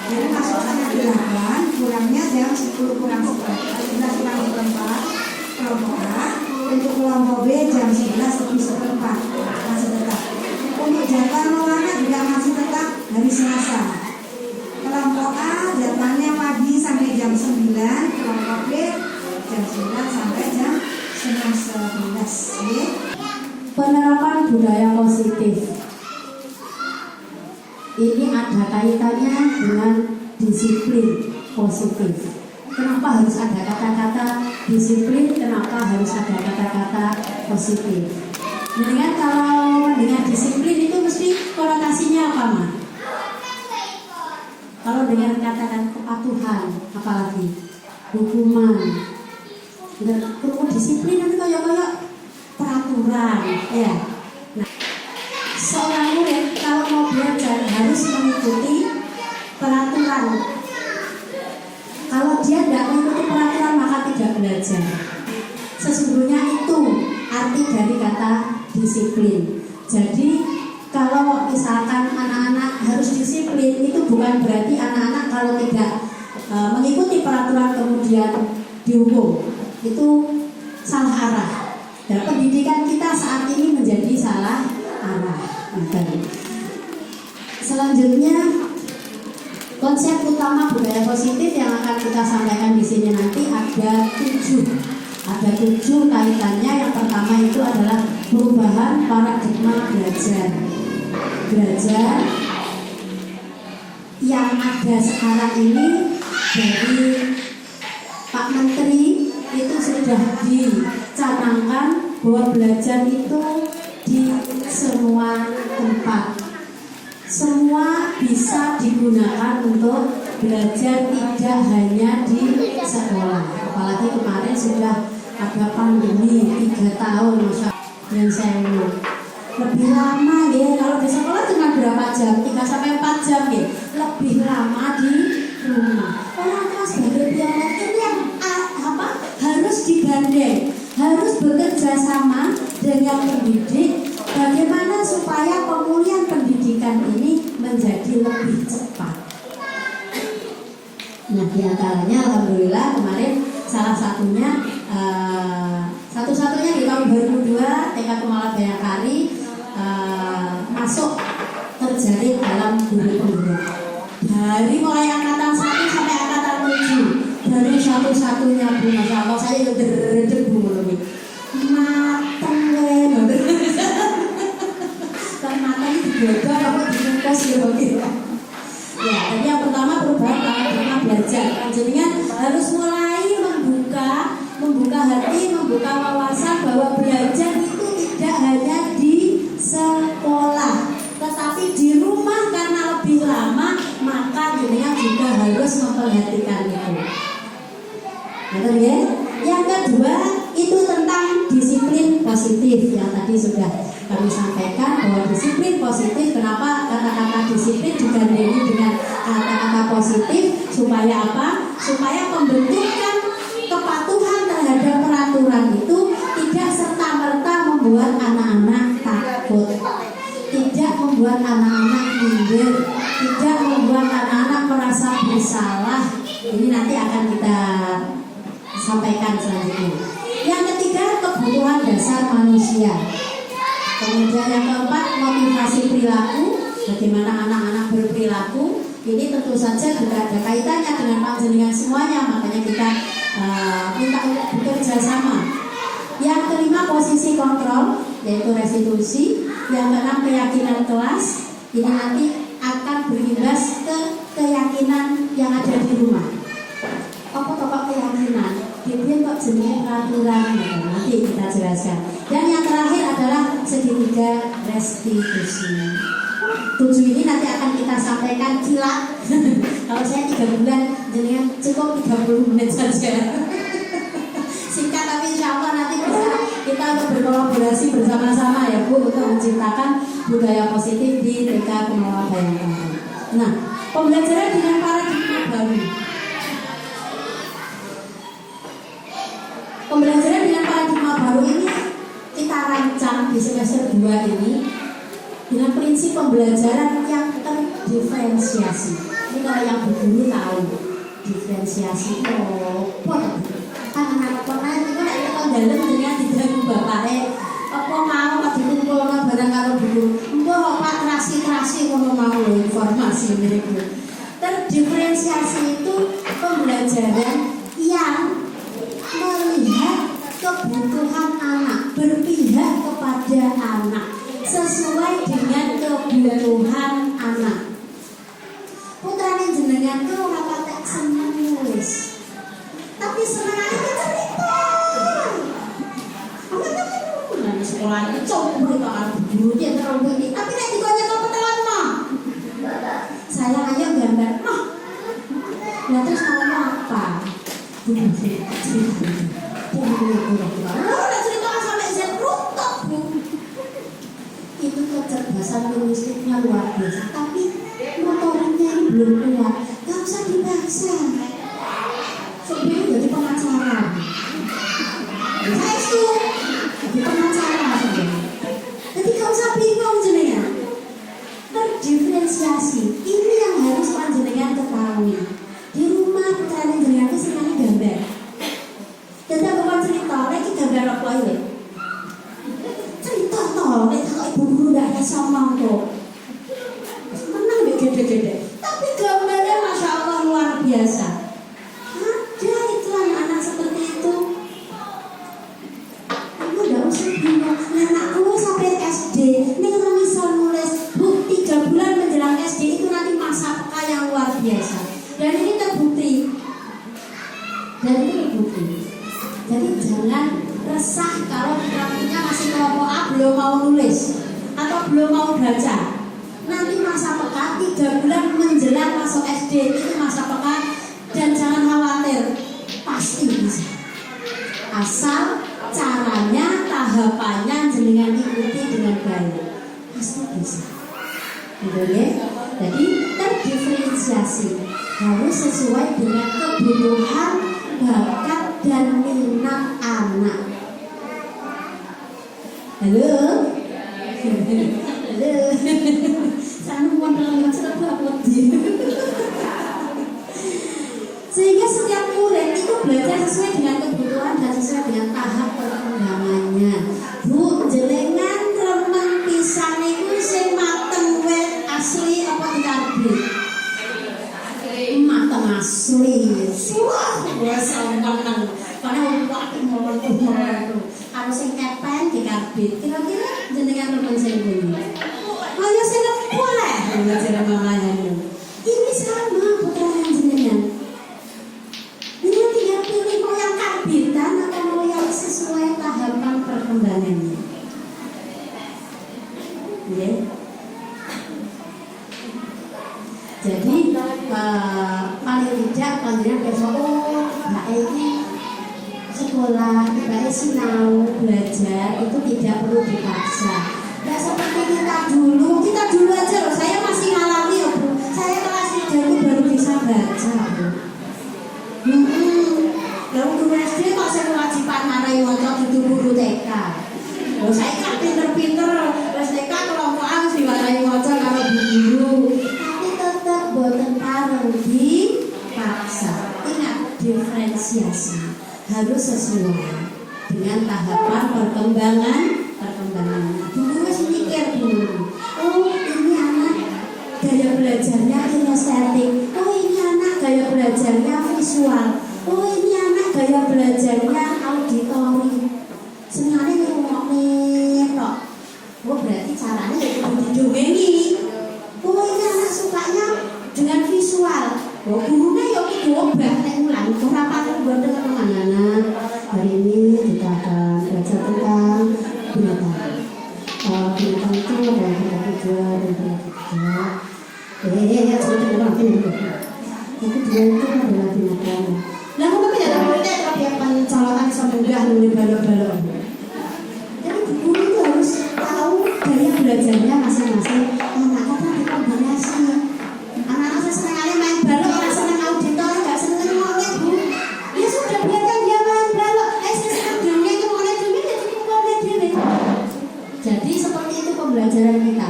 Jadi masuk setengah 8, pulangnya jam 10 kurang 11 kurang 4 kelompok A. Untuk kelompok B jam 11 lebih 4 masih tetap. Untuk jadwal Maulana juga masih tetap hari Selasa. Kelompok A jadwalnya pagi sampai jam 9, kelompok B jam 9 sampai jam 11. Ya. Penerapan budaya positif ini ada kaitannya dengan disiplin positif. Kenapa harus ada kata-kata disiplin? Kenapa harus ada kata-kata positif? Dengan kalau dengan disiplin itu mesti konotasinya apa, Ma? Kalau dengan katakan kepatuhan, apalagi hukuman. Kalau disiplin itu kayak peraturan, ya. Nah, seorang murid kalau mau belajar harus mengikuti peraturan. Kalau dia tidak mengikuti peraturan maka tidak belajar. Sesungguhnya itu arti dari kata disiplin. Jadi kalau misalkan anak-anak harus disiplin, itu bukan berarti anak-anak kalau tidak mengikuti peraturan kemudian dihukum. Itu salah arah. Dan pendidikan kita saat ini menjadi salah arah. Selanjutnya konsep utama budaya positif yang akan kita sampaikan di sini nanti ada 7. Ada 7 kaitannya. Yang pertama itu adalah perubahan paradigma belajar. Belajar yang ada sekarang ini dari Pak Menteri itu sudah dicanangkan bahwa belajar itu di semua tempat. Semua bisa digunakan untuk belajar, tidak hanya di sekolah. Apalagi kemarin sudah ada pandemi 3 tahun, Masya Allah, yang saya lebih lama ya. Kalau di sekolah cuma berapa jam? 3 sampai 4 jam ya. Lebih lama di rumah. Orang tua sebagai pionir ini yang harus digandeng, harus bekerja sama dengan pendidik. Bagaimana supaya pemulihan pendidikan ini menjadi lebih cepat. Nah, diantaranya alhamdulillah kemarin salah satunya satu-satunya di tahun 2002 TK Kumala Bayangkari masuk terjaring dalam guru pembimbing. Dari mulai angkatan 1 sampai angkatan 7, dari satu-satunya Bu, Masya Allah saya derdek Bu Mulumi. Mateng kan mateng digodok apa dibungkus ya. Ya, jadi yang pertama perubahan paradigma belajar. Jenengan harus mulai membuka hati, membuka wawasan bahwa belajar itu tidak hanya di sekolah, tetapi di rumah karena lebih lama, maka jenengan juga harus memperhatikan itu. Betul ya? Yang kedua itu tentang disiplin positif yang tadi sudah kami sampaikan bahwa disiplin positif, kenapa kata-kata disiplin digandengi dengan kata-kata positif supaya apa? Supaya pembentukan kepatuhan terhadap peraturan itu tidak serta-merta membuat anak-anak takut, tidak membuat anak-anak minder, tidak membuat anak-anak merasa bersalah. Ini nanti akan kita sampaikan selanjutnya. Yang ketiga, kebutuhan dasar manusia. Kemudian yang keempat, motivasi perilaku. Bagaimana anak-anak berperilaku. Ini tentu saja juga ada kaitannya dengan panjenengan semuanya. Makanya kita minta untuk bekerja sama. Yang kelima, posisi kontrol, yaitu restitusi. Yang keenam, keyakinan kelas. Ini nanti akan berimbas ke keyakinan yang ada di rumah. Pokok-pokok keyakinan dibikin kok jenis peraturan, nanti kita jelaskan. Dan yang terakhir adalah segitiga restitusi. 7 ini nanti akan kita sampaikan kilat. Kalau saya 3 bulan, jenengan cukup 30 menit saja. Singkat tapi insya Allah nanti bisa kita untuk berkolaborasi bersama-sama ya Bu, untuk menciptakan budaya positif di TK Kumala Bayangkari. Nah, pembelajaran dengan paradigma baru. Pembelajaran dengan paradigma baru ini kita rancang di semester 2 ini dengan prinsip pembelajaran yang terdiferensiasi. Ini kalau yang guru tahu diferensiasi kan anak pernah itu kan ada dalam dengan tidak bapaknya apa mau kok dikumpulkan barang karo guru mbok Pak terasi mau informasi itu. Terdiferensiasi itu pembelajaran yang melihat kebutuhan anak, berpihak kepada anak sesuai dengan kebutuhan anak. Putrane jenengan tuh ora patek seneng nulis, tapi senengane cerita. Nah, di sekolah itu coba karo guru dia terlalu ini, tapi nek dikonya kebetulan mah. Saya ayo gambar mah. Lah terus mau apa? Cerita sampai Z runtuh Bu. Itu kecerdasan linguistiknya luar biasa, tapi motoriknya ini belum kuat. Gak usah dipaksa. Sebelum jadi pengacara. Saya itu jadi pengacara sebenarnya. Jadi gak usah bingung jenengan. Terdiferensiasi ini yang harus panjenengan ketahui. Di rumah putrane jenengan itu senangnya gambar. Jadi bukan cerita, lagi gambar apa ini? Cerita toh, kalau ibu guru tidak ada sama kok. Menang deh gede-gede. Tapi gambarnya Masya Allah luar biasa. Ada itu anak-anak seperti itu. Ibu tidak usah bingung. Anakku sampai SD, ini kan bisa nulis. Bu, 3 bulan menjelang SD itu nanti masa peka yang luar biasa. Dan ini terbukti. Jadi jangan resah kalau putranya masih kelompok A belum mau nulis atau belum mau baca. Nanti masa peka 3 bulan menjelang masuk SD itu masa peka, dan jangan khawatir, pasti bisa. Asal caranya, tahapannya jenengan ikuti dengan baik. pasti bisa. Gitu ya. Jadi terdiferensiasi harus sesuai dengan kebutuhan, bakat dan minat anak. Halo. Halo. Saya mau ngomong apa dia. Sehingga setiap murid itu belajar sesuai dengan kebutuhan dan sesuai dengan tahap perkembangannya. Bu, jelengan remeng pisan niku sing mateng wet asli apa dikarbit? Mateng asli. Wah, sombong nang. Karena waktu momen kalau sing kepen dikarbit. Kira-kira jenengan remeng sing pundi? Ayo sing boleh belajar mamanya. Ini sama putra jenengan. Ini tinggal pilih mau yang karbitan atau mau yang sesuai tahapan perkembangannya. Ya. Jadi paling tidak panjenengan besok Mbak ini sekolah, Mbak sinau belajar itu tidak perlu dipaksa. Ya seperti kita dulu aja loh. Saya masih ngalami ya Bu. Saya kelas 3 itu baru bisa baca Bu. Lalu guru SD kok saya kewajiban marai waca di guru TK. Loh saya kan pinter-pinter kelas TK kelompokan harus diwarai waca kalau guru. Tapi tetap boten pareng dipaksa. Ingat diferensiasi harus sesuai dengan tahapan perkembangan. Dulu masih mikir dulu. Oh ini anak gaya belajarnya kinestetik. Oh ini anak gaya belajarnya visual. Oh ini anak gaya belajarnya auditori. Sebenarnya ngomongin kok. Oh berarti caranya ya perlu didongengi. Oh ini anak sukanya dengan visual. Oh gurunya ya diubah nek ulang. Kenapa buat teman-teman hari ini kita akan belajar tentang binatang. Binatang itu ada binatang 2 dan binatang 3. Sebentar itu dia itu adalah binatang. Nah, kalau tidak ada muridnya terbiakan pencalonan semudah nulis balok-balok. Jadi guru itu harus tahu gaya belajarnya masing-masing. Anak-anak dikombinasi. Anak-anak saya senang main balok, orang senang auditor, nggak senang ngomongnya Bu. Ya sudah biarkan dia main balok. Saya senang dongeng, ngomongnya dongeng, ya cukup ngomongnya dongeng. Jadi seperti itu pembelajaran kita.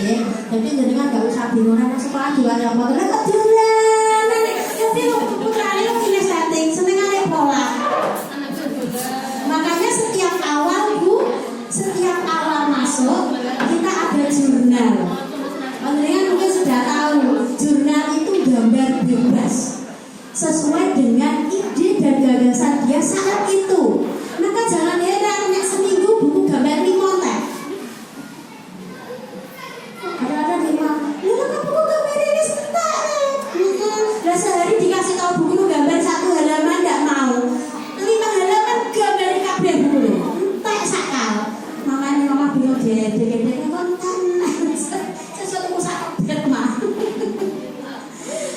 Ya, jadi jenengan nggak usah bingung anak sekolah juga ada motor kok jualan. Tapi putrane lo kinestetik, senengane pola. Makanya setiap awal masuk kita ada jurnal. Jenengan mungkin sudah tahu jurnal itu gambar bebas sesuai dengan ide dan gagasan dia saat itu. Maka jangan heran nek seminggu buku gambar limontek. Ada lima. Lalu buku gambar ini sebentar. Lah sehari dikasih tahu buku gambar 1 halaman enggak mau. 5 halaman gambar kabeh buku. Entek sakal. Makanya mama bingung dek konten. Sesuatu usaha mah.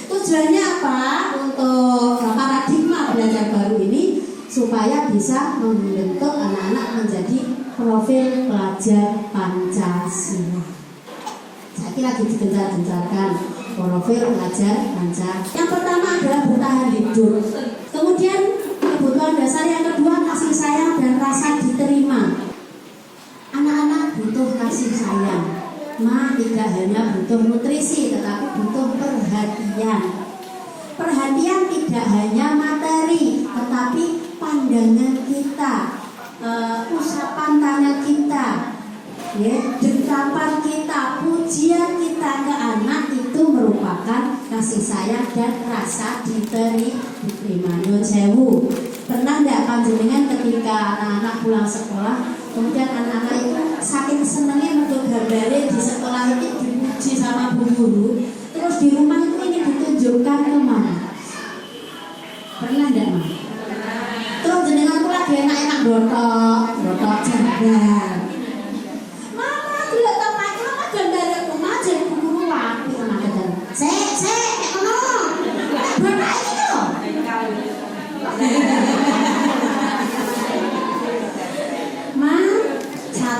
Tujuannya apa? Untuk paradigma belajar baru ini supaya bisa membentuk anak-anak menjadi profil pelajar Pancasila. Saya kira lagi digencar-gencarkan profil pelajar Pancasila. Yang pertama adalah bertahan hidup. Kemudian kebutuhan dasar yang kedua kasih sayang dan rasa diterima. Anak-anak butuh kasih sayang. Tidak hanya butuh nutrisi, tetapi butuh perhatian. Perhatian tidak hanya materi, tetapi pandangan kita, usapan tangan kita, ya, dekapan kita, pujian kita ke anak itu merupakan kasih sayang dan rasa diterima. Nyun sewu. Pernah tidak panjenengan ketika anak-anak pulang sekolah, kemudian anak-anak itu saking senangnya untuk gambare di sekolah itu dipuji sama bu guru, terus di rumah itu ini ditunjukkan ke mama. Pernah tidak Ma? Terus jenengan tuh lagi enak-enak botok jembar. Mama tidak tahu lagi mama gambare rumah jadi bu guru wapi sama kedan. Ono. Bapak ini loh. Ma,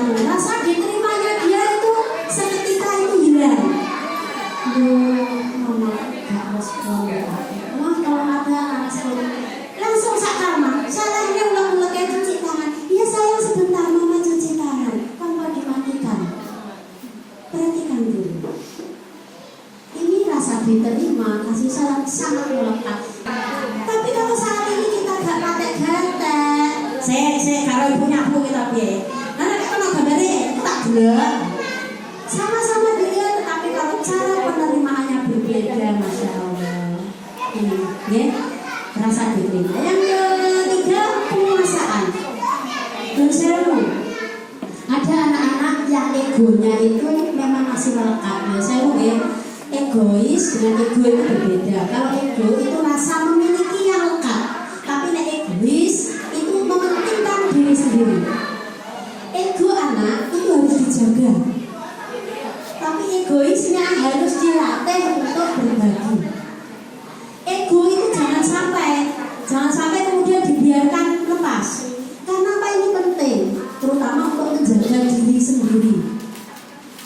rasa diterimanya dia itu piye. Nah nek ana gambare tak delok. Sama-sama dia tetapi kalau cara penerimaannya berbeda, Masya Allah. Ini nggih. Rasa diterima. Yang ketiga, penguasaan. Seru. Ada anak-anak yang egonya itu memang masih melekat. Ya, seru ya. Egois dengan ego itu berbeda. Kalau ego itu rasa memiliki yang lekat, tapi nek egois itu mementingkan diri sendiri. Ego anak itu harus dijaga, tapi egoisnya harus dilatih untuk berbagi. Ego itu jangan sampai kemudian dibiarkan lepas. Karena apa ini penting, terutama untuk menjaga diri sendiri.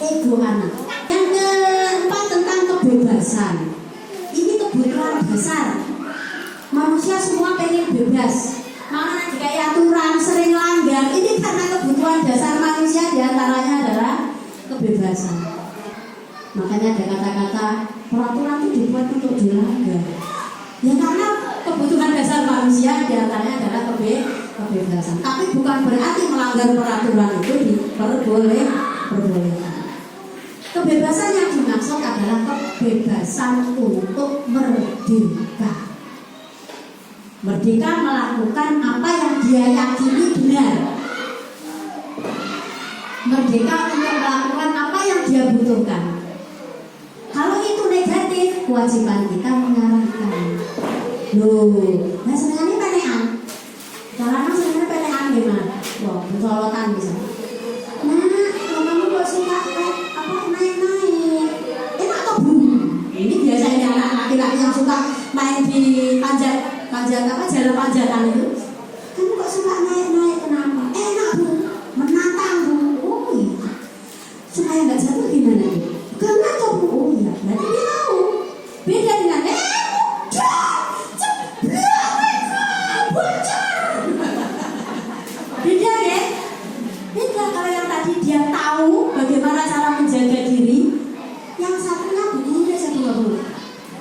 Ego anak. Yang keempat tentang kebebasan. Ini kebutuhan dasar. Manusia semua pengen bebas. Mana kayak aturan sering langgar. Ini karena kebutuhan dasar manusia, diantaranya adalah kebebasan. Makanya ada kata-kata peraturan itu dibuat untuk dilanggar. Ya karena kebutuhan dasar manusia diantaranya adalah kebebasan. Tapi bukan berarti melanggar peraturan itu diperbolehkan. Kebebasan yang dimaksud adalah kebebasan untuk merdeka. Merdeka melakukan apa yang dia yakini benar. Merdeka untuk melakukan apa yang dia butuhkan. Kalau itu negatif, kewajiban kita menyarankan. Loh, nah sebenarnya penean. Jalanan sebenarnya penean gimana? Wah, bencolotan bisa. Nah, kalau kamu gak suka naik-naik, enak atau boom? Ini biasanya anak laki-laki yang suka main di panjat jalan panjatan itu. Kamu kok suka naik-naik kenapa? Enak bu, menantang bu. Oh iya. Supaya nggak jatuh gimana bu? Karena tuh bu. Oh iya. Berarti dia tahu. Beda dengan beda ya. Beda kalau yang tadi dia tahu bagaimana cara menjaga diri. Yang satunya begini saya bu.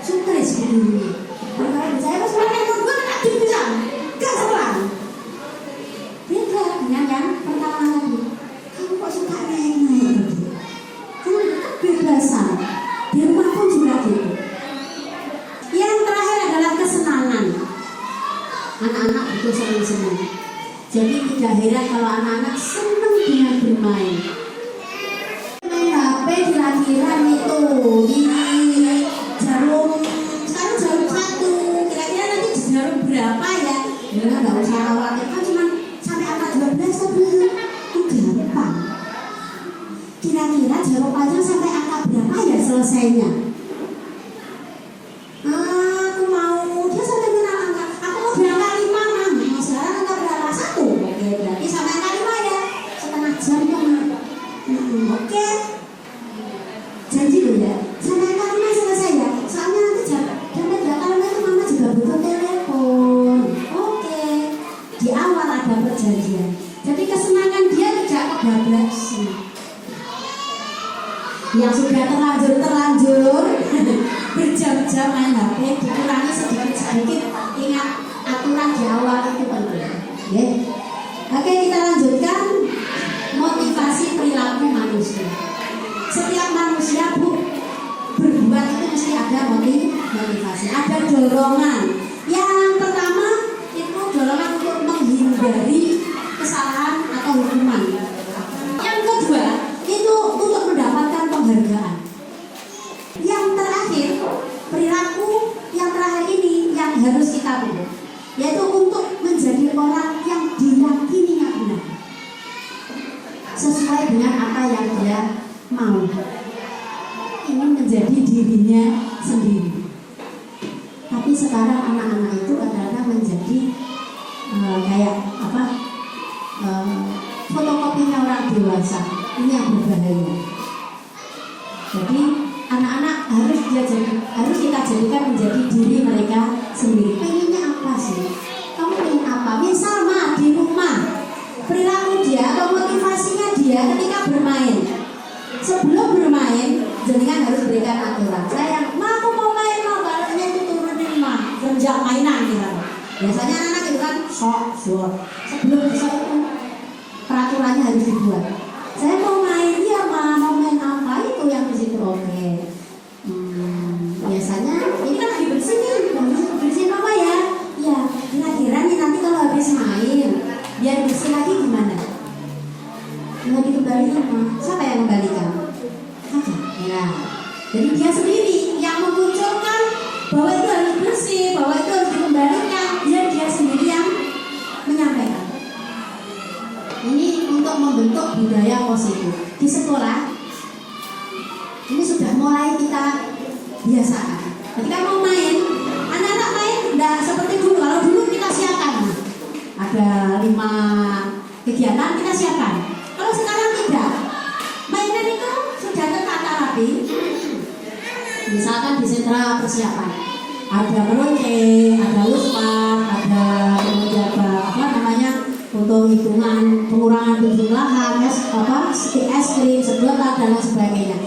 Sukses begini. Kalau saya pas main gue tak bisa. Gak selang. Beda dengan yang pertama tadi. Kamu kok suka naik-naik? Kamu kebebasan. Di rumah pun juga gitu. Yang terakhir adalah kesenangan. Anak-anak butuh senang-senang. Jadi tidak heran kalau anak-anak senang dengan bermain. Main HP kira-kira itu di jarum. Sekarang jarum 1. Kira-kira nanti jarum berapa ya? Ya nggak usah khawatir. Kan cuma sampai angka 12 tapi itu gampang. Kira-kira jarum panjang sampai angka berapa ya selesainya? Aku mau dia sampai kenal angka. Aku mau berangka 5 mah. Sekarang angka berapa? 1. Oke, berarti sampai angka 5 ya. Setengah jam kan. Oke. Janji loh ya. Sampai angka 5 selesai ya. Soalnya nanti sampai berapa lama itu mama juga butuh telepon. Oke. Di awal ada perjanjian. Jadi kesenangan dia tidak kebablasan. Yang sudah terlanjur berjam-jam main HP dikurangi sedikit-sedikit. Ingat aturan di awal itu penting. Ya. Oke, kita lanjutkan motivasi perilaku manusia. Setiap manusia berbuat itu mesti ada motivasi, ada dorongan. Yang pertama itu dorongan untuk menghindari kesalahan atau hukuman. Yang kedua itu untuk mendapatkan penghargaan. Yang terakhir, perilaku yang terakhir ini yang harus kita pilih, yaitu untuk menjadi orang yang diyakini benar, sesuai dengan apa yang dia mau. Ini menjadi dirinya sendiri. Tapi sekarang anak-anak itu kadang-kadang menjadi kayak apa? Fotokopinya orang dewasa. Ini yang berbahaya. Jadi anak-anak harus kita jadikan menjadi diri mereka sendiri. Pengennya apa sih? Kamu pengen apa? Misal di rumah perilaku dia atau motivasinya dia ketika bermain. Sebelum bermain, jenengan harus berikan aturan. Sayang, aku mau main balonnya itu turunin jam mainan gitu. Biasanya anak-anak itu kan sok. Sebelum besok itu peraturan polanya harus dibuat. Saya mau main, ya Ma, mau main apa itu yang di situ, oke. Biasanya ini kan lagi bersihin apa ya? Ya, kira-kira nih nanti kalau habis main, biar bersih lagi gimana? Nggak dikembalikan, Ma. Siapa yang kembalikan? Kakak. Ya. Jadi dia sendiri yang memunculkan bahwa itu harus bersih, bahwa itu harus dikembalikan. Biar dia sendiri yang menyampaikan. Ini untuk membentuk budaya positif di sekolah. Ini sudah mulai kita biasakan. Ketika mau main, anak-anak main tidak seperti dulu. Kalau dulu kita siapkan, ada 5 kegiatan kita siapkan. Kalau sekarang tidak, mainan itu sudah tertata rapi. Misalkan di sentra persiapan, ada meronce, ada uspan, ada kemudian apa namanya untuk hitungan pengurangan penjumlahan, stik es krim, sedotan dan lain sebagainya.